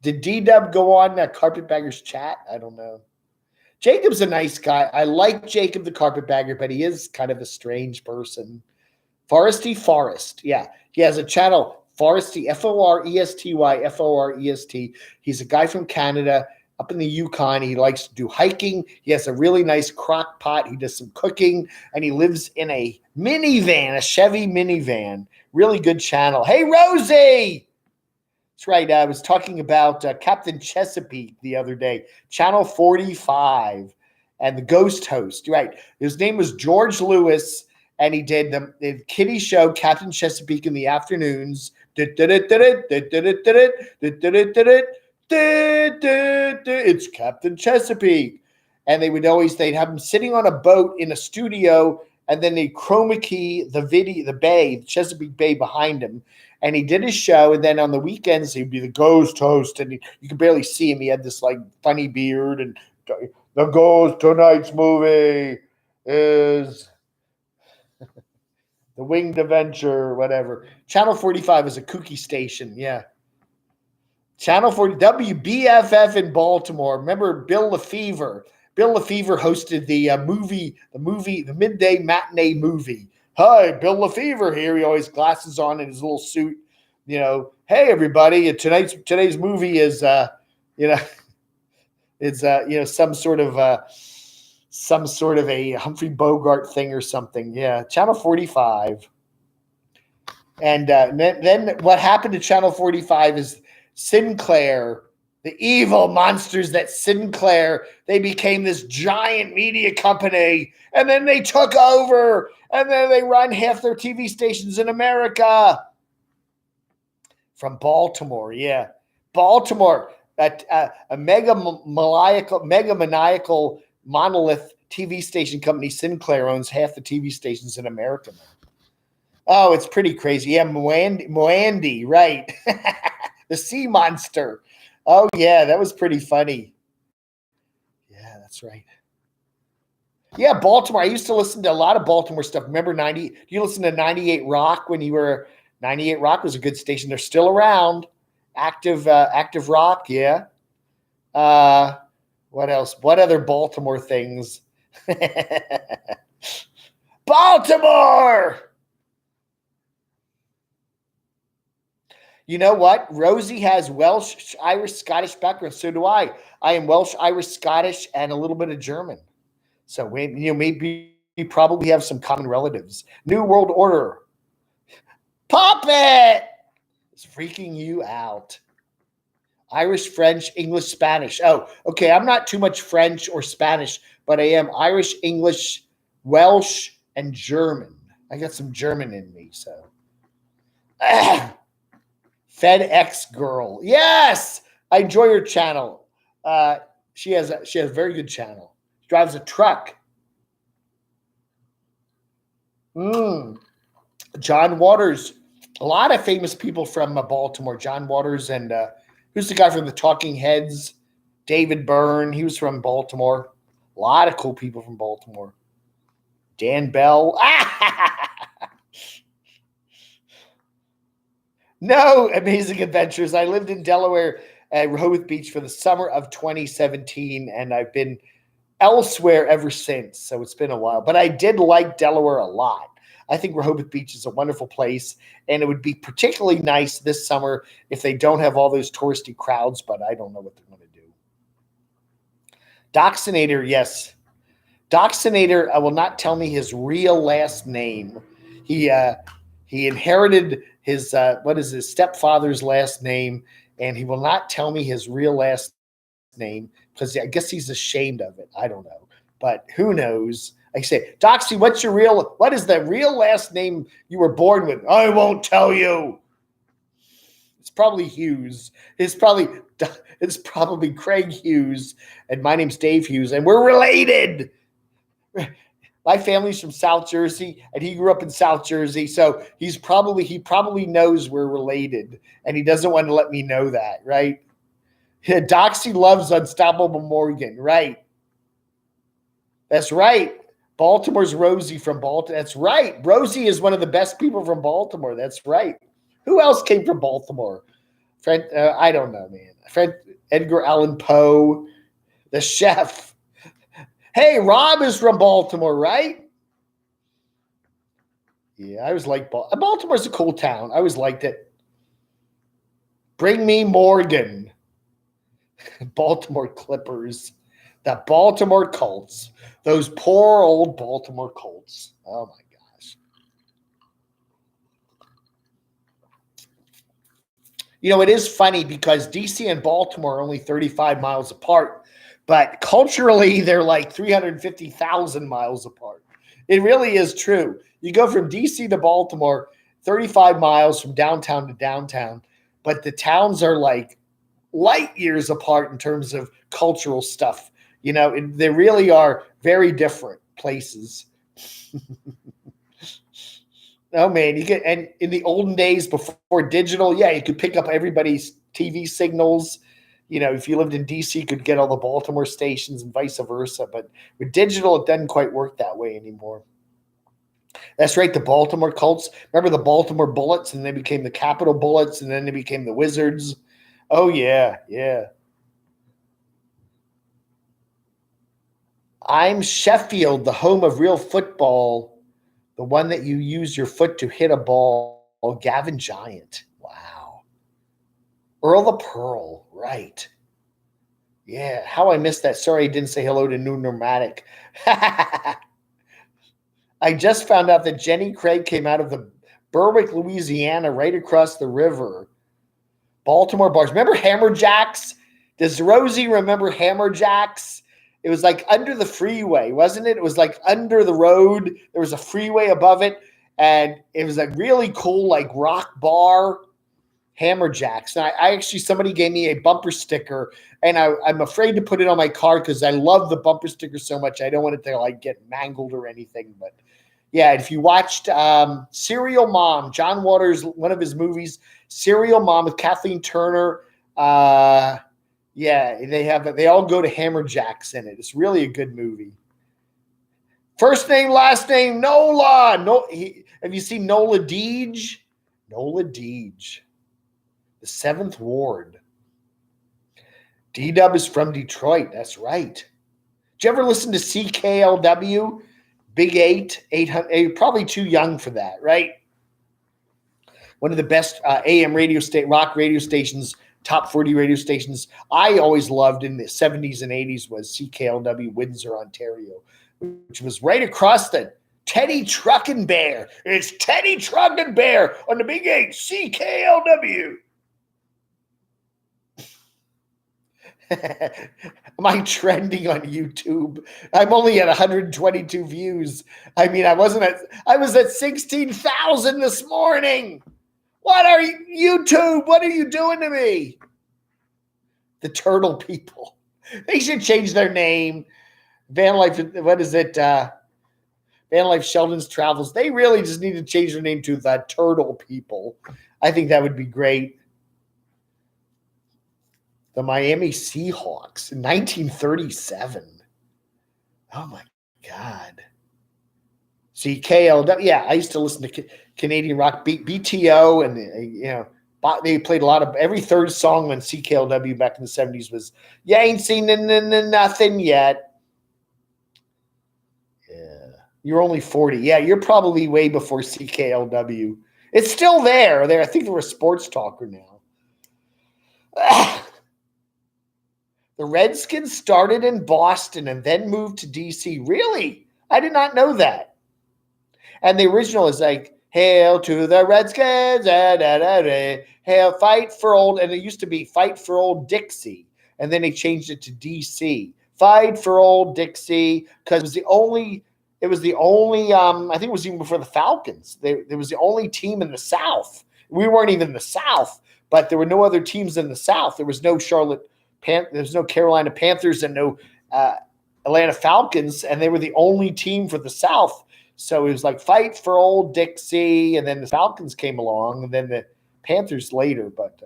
Did D-Dub go on Carpetbagger's chat? I don't know. Jacob's a nice guy. I like Jacob the Carpetbagger, but he is kind of a strange person. Foresty Forest. Yeah, he has a channel, Foresty, Foresty, Forest. He's a guy from Canada. Up in the Yukon, he likes to do hiking. He has a really nice crock pot. He does some cooking, and he lives in a minivan, a Chevy minivan. Really good channel. Hey, Rosie! That's right. I was talking about Captain Chesapeake the other day, channel 45, and the ghost host. Right. His name was George Lewis, and he did the kiddie show, Captain Chesapeake in the afternoons. It's Captain Chesapeake. And they'd have him sitting on a boat in a studio and then the chroma key, the video, the bay, the Chesapeake Bay behind him. And he did his show, and then on the weekends he'd be the ghost host, and you could barely see him. He had this like funny beard, and the ghost tonight's movie is The Winged Adventure, whatever. Channel 45 is a kooky station, yeah. Channel 40, WBFF in Baltimore. Remember Bill Lefevre? Bill Lefevre hosted the midday matinee movie. Hi, Bill Lefevre here. He always glasses on in his little suit. Hey everybody! Today's movie is some sort of a Humphrey Bogart thing or something. Yeah, Channel 45. And then what happened to Channel 45 is Sinclair, the evil monsters that Sinclair, they became this giant media company, and then they took over, and then they run half their TV stations in America. From Baltimore, yeah. Baltimore, a mega maniacal monolith TV station company, Sinclair, owns half the TV stations in America now. Oh, it's pretty crazy. Yeah, Moandy, right. The sea monster. Oh, yeah, that was pretty funny. Yeah, that's right. Yeah, Baltimore. I used to listen to a lot of Baltimore stuff. Remember do you listen to 98 Rock when you were 98 Rock was a good station. They're still around. Active Rock, yeah. What else? What other Baltimore things? Baltimore! You know what? Rosie has Welsh, Irish, Scottish background. So do I. I am Welsh, Irish, Scottish, and a little bit of German. So maybe we probably have some common relatives. New World Order. Puppet! It's freaking you out. Irish, French, English, Spanish. Oh, okay. I'm not too much French or Spanish, but I am Irish, English, Welsh, and German. I got some German in me, so. FedEx girl. Yes, I enjoy her channel. She has a very good channel. She drives a truck. John Waters. A lot of famous people from Baltimore. John Waters and who's the guy from the Talking Heads? David Byrne. He was from Baltimore. A lot of cool people from Baltimore. Dan Bell. No amazing adventures. I lived in Delaware at Rehoboth Beach for the summer of 2017, and I've been elsewhere ever since. So it's been a while. But I did like Delaware a lot. I think Rehoboth Beach is a wonderful place, and it would be particularly nice this summer if they don't have all those touristy crowds, but I don't know what they're going to do. Doxinator, yes. Doxinator, I will not tell me his real last name. He inherited his stepfather's last name, and he will not tell me his real last name because I guess he's ashamed of it. I don't know, but who knows? I say, Doxy, what is the real last name you were born with? I won't tell you. It's probably Hughes. It's probably Craig Hughes, and my name's Dave Hughes, and we're related. My family's from South Jersey, and he grew up in South Jersey, so he probably knows we're related, and he doesn't want to let me know that, right? Yeah, Doxy loves Unstoppable Morgan, right? That's right. Baltimore's Rosie from Baltimore. That's right. Rosie is one of the best people from Baltimore. That's right. Who else came from Baltimore? I don't know, man. Edgar Allan Poe, the chef. Hey, Rob is from Baltimore, right? Yeah, I always liked Baltimore. Baltimore's a cool town. I always liked it. Bring me Morgan. Baltimore Clippers. The Baltimore Colts. Those poor old Baltimore Colts. Oh, my gosh. It is funny because D.C. and Baltimore are only 35 miles apart, but culturally, they're like 350,000 miles apart. It really is true. You go from D.C. to Baltimore, 35 miles from downtown to downtown, but the towns are like light years apart in terms of cultural stuff. They really are very different places. Oh man, you get, and in the olden days before digital, yeah, you could pick up everybody's TV signals. You know, if you lived in DC, you could get all the Baltimore stations and vice versa. But with digital, it doesn't quite work that way anymore. That's right, the Baltimore Colts. Remember the Baltimore Bullets, and they became the Capitol Bullets, and then they became the Wizards. Oh yeah, yeah. I'm Sheffield, the home of real football, the one that you use your foot to hit a ball. Gavin Giant. Wow. Earl the Pearl. Right. Yeah. How I missed that. Sorry I didn't say hello to New Nomadic. I just found out that Jenny Craig came out of the Berwick, Louisiana, right across the river. Baltimore bars. Remember Hammerjacks? Does Rosie remember Hammerjacks? It was like under the freeway, wasn't it? It was like under the road. There was a freeway above it, and it was a really cool like rock bar, Hammerjacks. And I actually, somebody gave me a bumper sticker, and I'm afraid to put it on my car because I love the bumper sticker so much. I don't want it to like get mangled or anything. But yeah, if you watched Serial Mom, John Waters, one of his movies, Serial Mom with Kathleen Turner. Yeah, they all go to Hammerjacks in it. It's really a good movie. First name, last name, Nola. Have you seen Nola Deej? Nola Deej. The 7th Ward. D-Dub is from Detroit. That's right. Did you ever listen to CKLW? Big 800. You're probably too young for that, right? One of the best AM rock radio stations, top 40 radio stations I always loved in the 70s and 80s was CKLW Windsor, Ontario, which was right across the Teddy Truckin' Bear. It's Teddy Truckin' Bear on the Big 8, CKLW. Am I trending on YouTube? I'm only at 122 views. I mean, I was at 16,000 this morning. What are you, YouTube? What are you doing to me? The Turtle People. They should change their name. Van Life, what is it? Van Life Sheldon's Travels. They really just need to change their name to the Turtle People. I think that would be great. The Miami Seahawks in 1937. Oh my God. See, KLW. Yeah, I used to listen to Canadian rock, BTO, and they played a lot of every third song on CKLW back in the 70s was "You Ain't Seen Nothing Yet." Yeah, you're only 40. Yeah, you're probably way before CKLW. It's still there. I think they're a sports talker now. The Redskins started in Boston and then moved to DC. Really? I did not know that. And the original is like, "Hail to the Redskins, da, da, da, da. Hail, fight for old," and it used to be "Fight for Old Dixie," and then they changed it to DC. Fight for Old Dixie, because it was the only. I think it was even before the Falcons. There was the only team in the South. We weren't even in the South, but there were no other teams in the South. There was no there's no Carolina Panthers and no Atlanta Falcons, and they were the only team for the South. So it was like fight for old Dixie, and then the Falcons came along, and then the Panthers later. But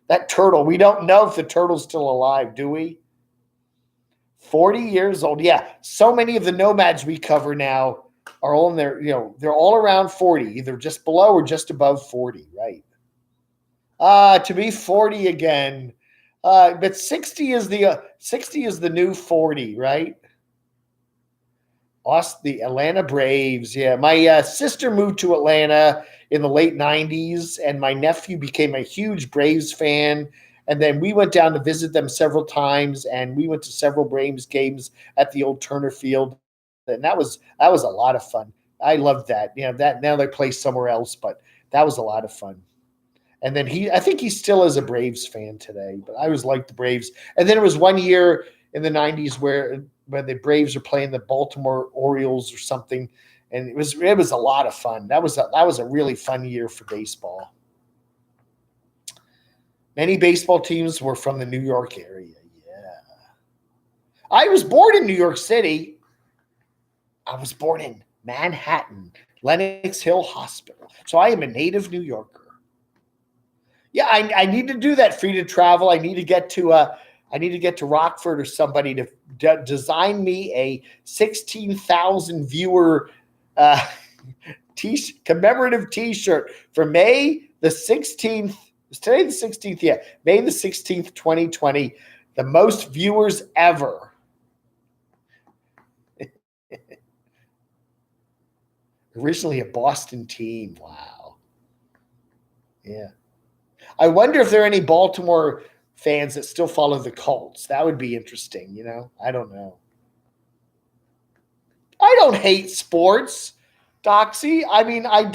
that turtle, we don't know if the turtle's still alive, do we? 40 years old. Yeah, so many of the nomads we cover now are all in their, they're all around 40, either just below or just above 40, right? To be 40 again. But 60 is the new 40, right? The Atlanta Braves. Yeah, my sister moved to Atlanta in the late 90s, and my nephew became a huge Braves fan. And then we went down to visit them several times, and we went to several Braves games at the old Turner Field. And that was a lot of fun. I loved that. That now they play somewhere else, but that was a lot of fun. And then I think he still is a Braves fan today, but I always liked the Braves. And then it was one year in the 90s where the Braves are playing the Baltimore Orioles or something, and it was a lot of fun. That was a really fun year for baseball. Many baseball teams were from the New York area. Yeah. I was born in New York City. I was born in Manhattan, Lenox Hill Hospital. So I am a native New Yorker. Yeah, I need to do that. Free to travel. I need to get to Rockford or somebody to design me a 16,000 viewer commemorative T-shirt for May the 16th. Is today the 16th? Yeah, May the 16th, 2020. The most viewers ever. Originally a Boston team. Wow. Yeah. I wonder if there are any Baltimore fans that still follow the Colts. That would be interesting, you know? I don't know. I don't hate sports, Doxy. I mean, I'm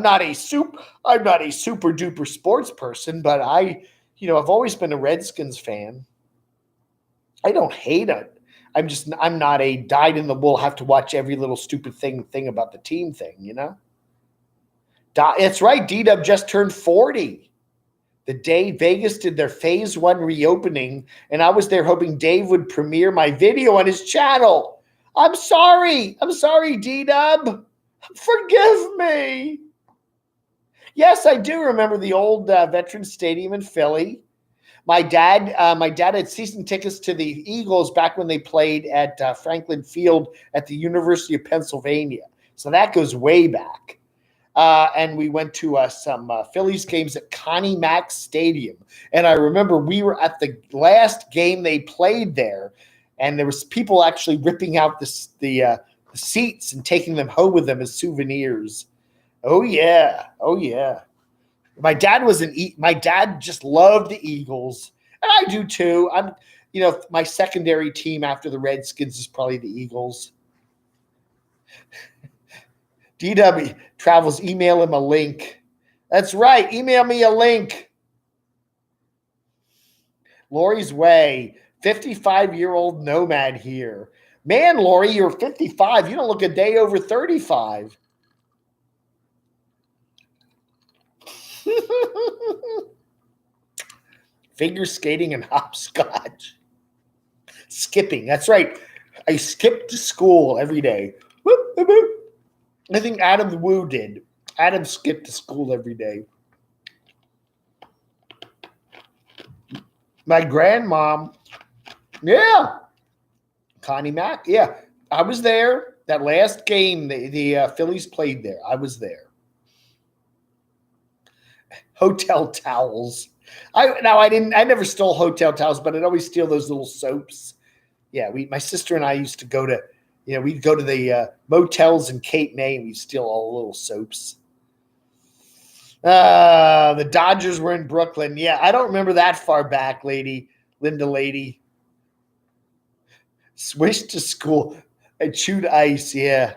not a super duper sports person, but I've always been a Redskins fan. I don't hate it. I'm not a dyed in the wool, have to watch every little stupid thing about the team thing, you know? It's right. D-Dub just turned 40. The day Vegas did their phase 1 reopening, and I was there hoping Dave would premiere my video on his channel. I'm sorry, D-Dub. Forgive me. Yes, I do remember the old Veterans Stadium in Philly. My dad had season tickets to the Eagles back when they played at Franklin Field at the University of Pennsylvania. So that goes way back. And we went to some Phillies games at Connie Mack Stadium. And I remember we were at the last game they played there, and there was people actually ripping out the seats and taking them home with them as souvenirs. Oh yeah. My dad just loved the Eagles, and I do too. My secondary team after the Redskins is probably the Eagles. DW Travels, email him a link. That's right. Email me a link. Lori's Way, 55-year-old nomad here. Man, Lori, you're 55. You don't look a day over 35. Figure skating and hopscotch. Skipping. That's right. I skipped to school every day. Whoop, whoop, whoop. I think Adam Wu did. Adam skipped to school every day. My grandmom, yeah. Connie Mack, yeah. I was there. That last game, the Phillies played there. I was there. Hotel towels. I never stole hotel towels, but I'd always steal those little soaps. Yeah, my sister and I used to go to, we'd go to the motels in Cape May, and we'd steal all the little soaps. The Dodgers were in Brooklyn. Yeah, I don't remember that far back, Linda lady. Swish to school. I chewed ice, yeah.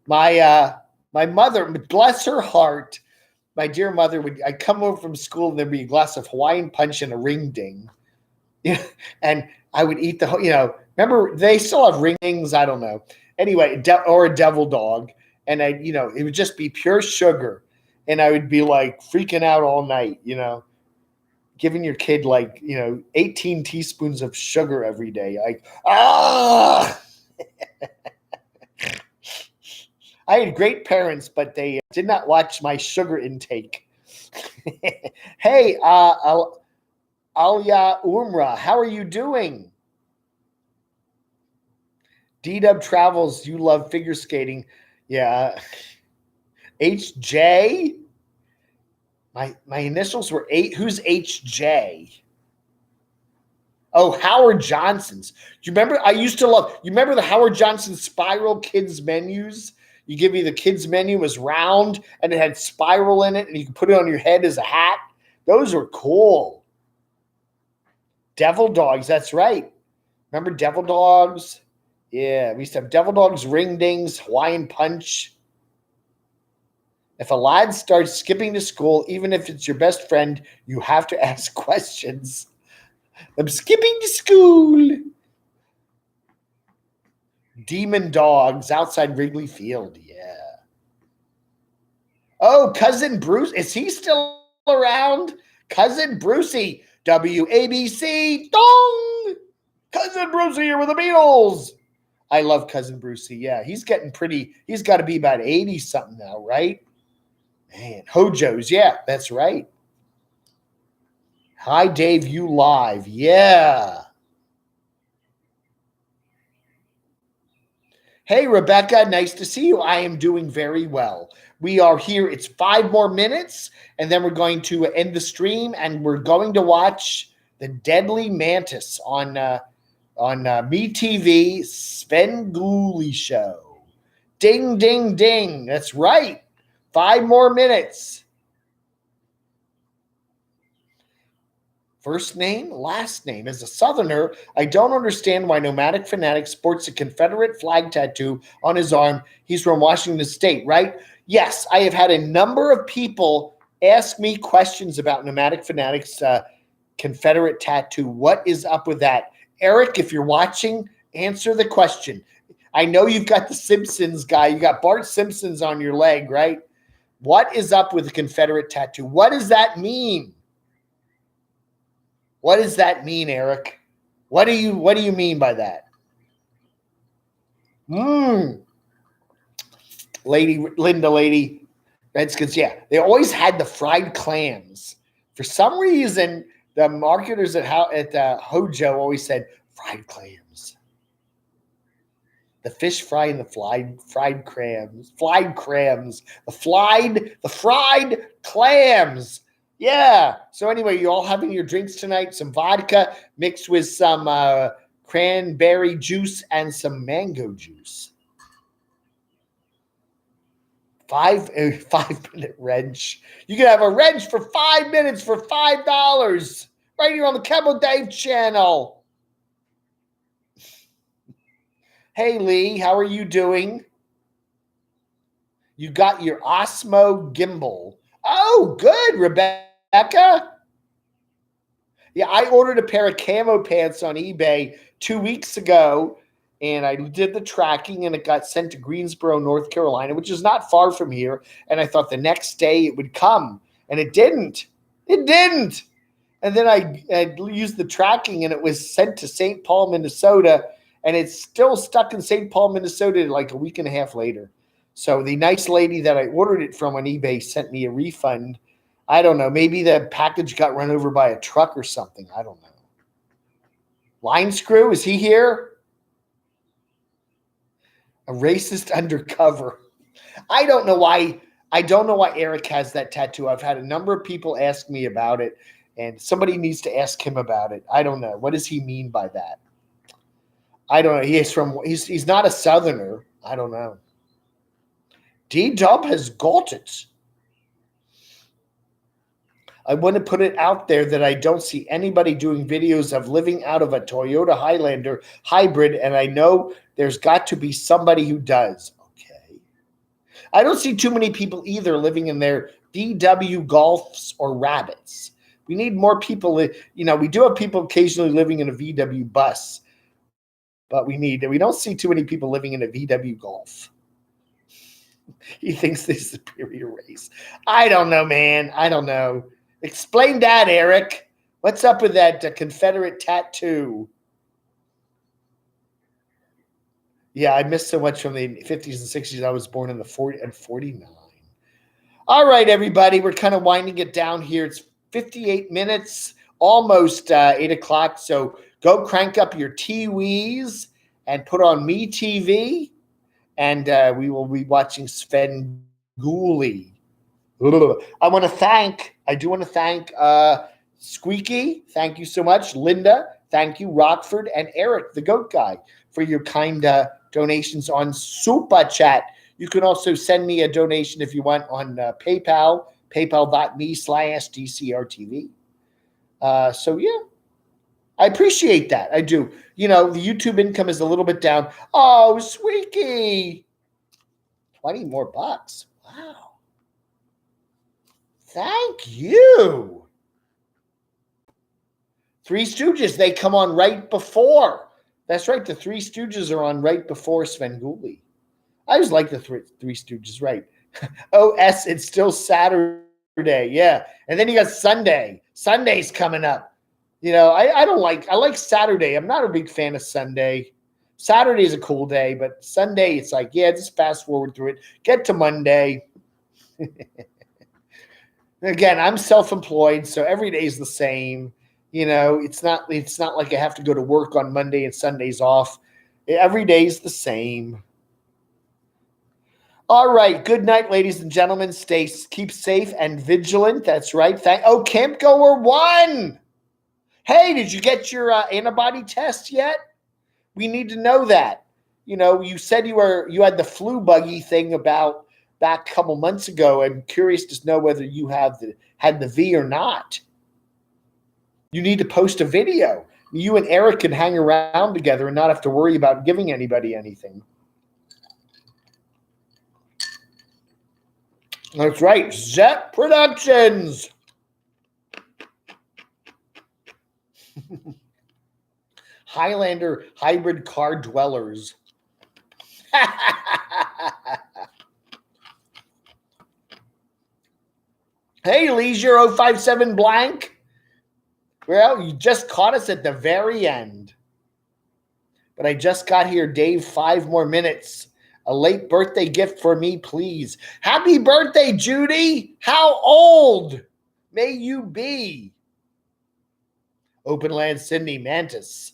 My mother, bless her heart, my dear mother, I'd come over from school and there'd be a glass of Hawaiian punch and a ring ding. And I would eat remember they still have ring-dings? I don't know. Anyway, or a devil dog. And it would just be pure sugar. And I would be like freaking out all night, giving your kid 18 teaspoons of sugar every day. I had great parents, but they did not watch my sugar intake. Hey, Alya Umrah, how are you doing? D-Dub Travels, you love figure skating. Yeah. HJ? My initials were 8. Who's HJ? Oh, Howard Johnson's. Do you remember? You remember the Howard Johnson Spiral kids menus? You give me the kids menu, it was round and it had spiral in it, and you could put it on your head as a hat. Those were cool. Devil dogs, that's right. Remember devil dogs? Yeah, we used to have devil dogs, ring dings, Hawaiian punch. If a lad starts skipping to school, even if it's your best friend, you have to ask questions. I'm skipping to school. Demon dogs outside Wrigley Field. Yeah. Oh, Cousin Bruce. Is he still around? Cousin Brucey. WABC. Dong. Cousin Brucey here with the Beatles. I love Cousin Brucey. Yeah, he's got to be about 80 something now, right? Man, Hojo's. Yeah, that's right. Hi, Dave, you live. Yeah. Hey, Rebecca, nice to see you. I am doing very well. We are here. It's 5 more minutes, and then we're going to end the stream, and we're going to watch the Deadly Mantis on MeTV, Svengoolie Show. Ding, ding, ding. That's right. 5 more minutes. First name, last name. As a Southerner, I don't understand why Nomadic Fanatic sports a Confederate flag tattoo on his arm. He's from Washington State, right? Yes, I have had a number of people ask me questions about Nomadic Fanatic's Confederate tattoo. What is up with that? Eric, if you're watching, answer the question. I know you've got the Simpsons guy. You got Bart Simpson's on your leg, right? What is up with the Confederate tattoo? What does that mean? What does that mean, Eric? What do you mean by that? Lady Redskins, yeah. They always had the fried clams. For some reason, the marketers at Hojo always said fried clams. The fish fry and the fried clams. The fried clams. Yeah. So anyway, you're all having your drinks tonight. Some vodka mixed with some cranberry juice and some mango juice. 5-minute wrench. You can have a wrench for 5 minutes for $5 right here on the camodave channel. Hey, Lee, how are you doing? You got your Osmo gimbal. Oh, good, Rebecca. Yeah, I ordered a pair of camo pants on eBay 2 weeks ago, and I did the tracking, and it got sent to Greensboro, North Carolina, which is not far from here. And I thought the next day it would come, and it didn't. It didn't. And then I used the tracking, and it was sent to St. Paul, Minnesota, and it's still stuck in St. Paul, Minnesota like a week and a half later. So the nice lady that I ordered it from on eBay sent me a refund. I don't know. Maybe the package got run over by a truck or something. I don't know. Line Screw, is he here? A racist undercover. I don't know why Eric has that tattoo. I've had a number of people ask me about it, and somebody needs to ask him about it. I don't know. What does he mean by that? I don't know. He's not a Southerner. I don't know. D-Dub has got it. I want to put it out there that I don't see anybody doing videos of living out of a Toyota Highlander hybrid, and I know there's got to be somebody who does. Okay. I don't see too many people either living in their VW Golfs or Rabbits. We need more people. We do have people occasionally living in a VW bus, but we don't see too many people living in a VW Golf. He thinks they're superior race. I don't know, man. I don't know. Explain that, Eric. What's up with that Confederate tattoo? Yeah, I missed so much from the 50s and 60s. I was born in the 49. All right, everybody. We're kind of winding it down here. It's 58 minutes, almost 8 o'clock. So go crank up your TVs and put on MeTV. And we will be watching Svengoolie. I do want to thank Squeaky. Thank you so much. Linda, thank you. Rockford and Eric, the goat guy, for your kind donations on Super Chat. You can also send me a donation if you want on PayPal, paypal.me/DCRTV. So, yeah. I appreciate that. I do. The YouTube income is a little bit down. Oh, Squeaky. 20 more bucks. Wow. Thank you. Three Stooges, they come on right before. That's right. The Three Stooges are on right before Svengoolie. I always like the Three Stooges, right? OS, it's still Saturday. Yeah. And then you got Sunday. Sunday's coming up. I like Saturday. I'm not a big fan of Sunday. Saturday's a cool day, but Sunday, it's like, yeah, just fast forward through it. Get to Monday. Again, I'm self-employed, so every day is the same. It's not like I have to go to work on Monday and Sundays off. Every day is the same. All right. Good night, ladies and gentlemen. Keep safe and vigilant. That's right. Camp Goer 1. Hey, did you get your antibody test yet? We need to know that. You said you had the flu buggy thing about back a couple months ago. I'm curious to know whether you had the V or not. You need to post a video. You and Eric can hang around together and not have to worry about giving anybody anything. That's right. Zep Productions. Highlander hybrid car dwellers. Hey, Leisure 057 blank. Well, you just caught us at the very end. But I just got here, Dave. 5 more minutes. A late birthday gift for me, please. Happy birthday, Judy. How old may you be? Openland Sydney Mantis.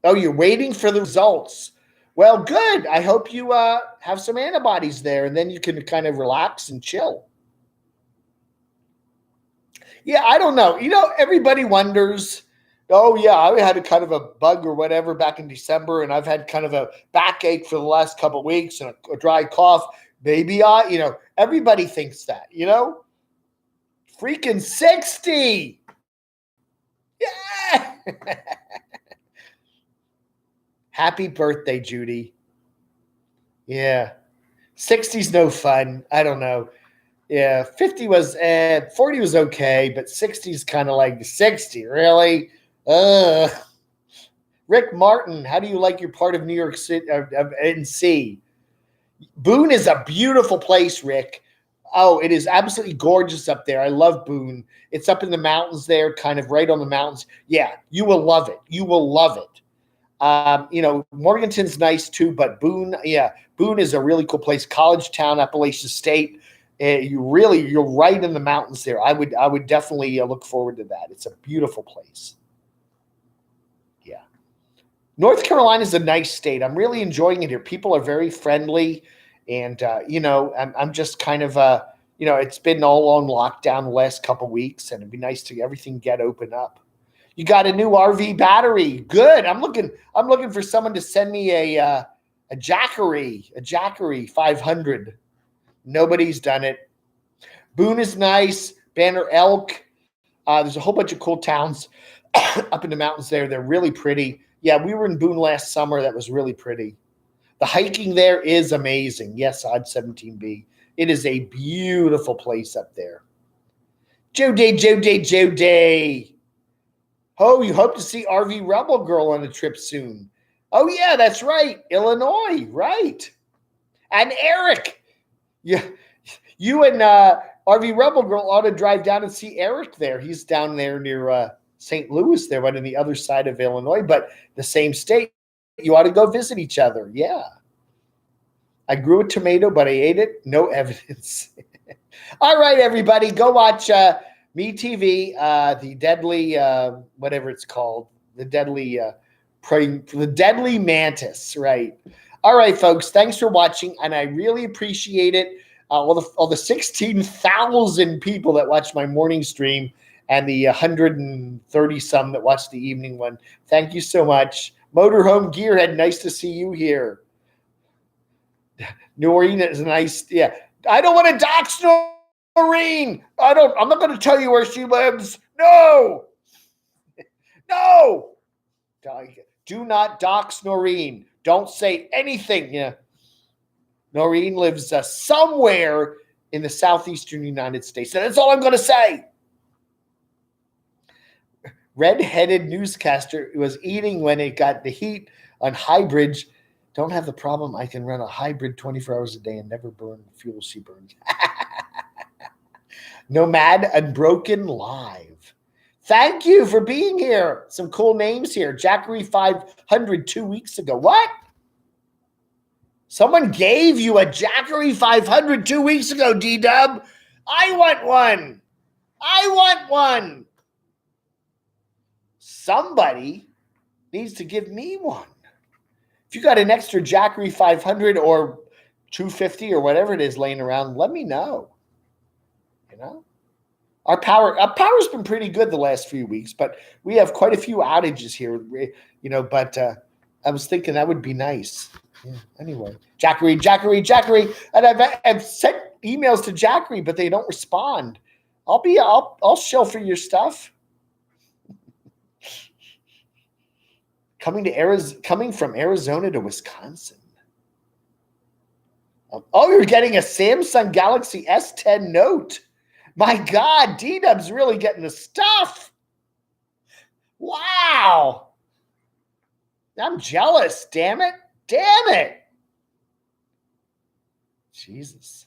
Oh, you're waiting for the results. Well, good. I hope you have some antibodies there, and then you can kind of relax and chill. Yeah, I don't know. Everybody wonders, oh, yeah, I had a kind of a bug or whatever back in December, and I've had kind of a backache for the last couple of weeks and a dry cough. Maybe everybody thinks that, Freaking 60. Yeah. Happy birthday, Judy. Yeah. 60's no fun. I don't know. Yeah, 40 was okay, but 60's kind of like 60, really? Rick Martin, how do you like your part of New York City, NC? Boone is a beautiful place, Rick. Oh, it is absolutely gorgeous up there. I love Boone. It's up in the mountains there, kind of right on the mountains. Yeah, you will love it. You will love it. Morganton's nice too, but Boone is a really cool place. College Town, Appalachian State. You're right in the mountains there. I would definitely look forward to that. It's a beautiful place. Yeah. North Carolina is a nice state. I'm really enjoying it here. People are very friendly. And, I'm just kind of, it's been all on lockdown the last couple of weeks, and it'd be nice to everything get open up. You got a new RV battery. Good. I'm looking for someone to send me a Jackery 500. Nobody's done it. Boone is nice. Banner Elk. There's a whole bunch of cool towns up in the mountains there. They're really pretty. Yeah, we were in Boone last summer. That was really pretty. The hiking there is amazing. Yes, I'm 17B. It is a beautiful place up there. Joe Day. Oh, you hope to see RV Rebel Girl on a trip soon. Oh, yeah, that's right. Illinois, right. And Eric. Yeah, you and RV Rebel Girl ought to drive down and see Eric there. He's down there near St. Louis there, but on the other side of Illinois, but the same state. You ought to go visit each other. Yeah. I grew a tomato, but I ate it. No evidence. All right, everybody, go watch MeTV, the deadly, whatever it's called, the deadly mantis, right? All right, folks, thanks for watching, and I really appreciate it. All the 16,000 people that watch my morning stream and the 130 some that watch the evening one. Thank you so much. Motorhome Gearhead, nice to see you here. Noreen is nice. Yeah. I don't want to dox Noreen. I'm not going to tell you where she lives. No. Do not dox Noreen. Don't say anything. Yeah. Noreen lives somewhere in the southeastern United States. And that's all I'm going to say. Red-headed newscaster was eating when it got the heat on hybrids. Don't have the problem. I can run a hybrid 24 hours a day and never burn the fuel she burns. Nomad Unbroken live. Thank you for being here. Some cool names here. Jackery 500 2 weeks ago. What? Someone gave you a Jackery 500 2 weeks ago, D-Dub. I want one. I want one. Somebody needs to give me one. If you got an extra Jackery 500 or 250 or whatever it is laying around, let me know. You know? Our power's been pretty good the last few weeks, but we have quite a few outages here, you know, but I was thinking that would be nice. Yeah, anyway, Jackery. And I've sent emails to Jackery, but they don't respond. I'll shill for your stuff. Coming from Arizona to Wisconsin. Oh, you're getting a Samsung Galaxy S10 Note. My God, D-Dub's really getting the stuff. Wow. I'm jealous. Damn it. Jesus.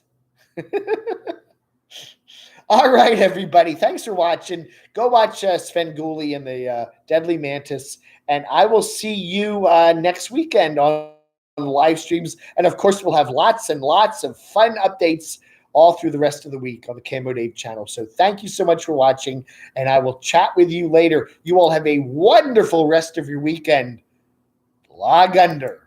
All right, everybody. Thanks for watching. Go watch Sven Gulli and the Deadly Mantis. And I will see you next weekend on the live streams. And, of course, we'll have lots and lots of fun updates all through the rest of the week on the CamoDAVE channel. So thank you so much for watching, and I will chat with you later. You all have a wonderful rest of your weekend. Log under.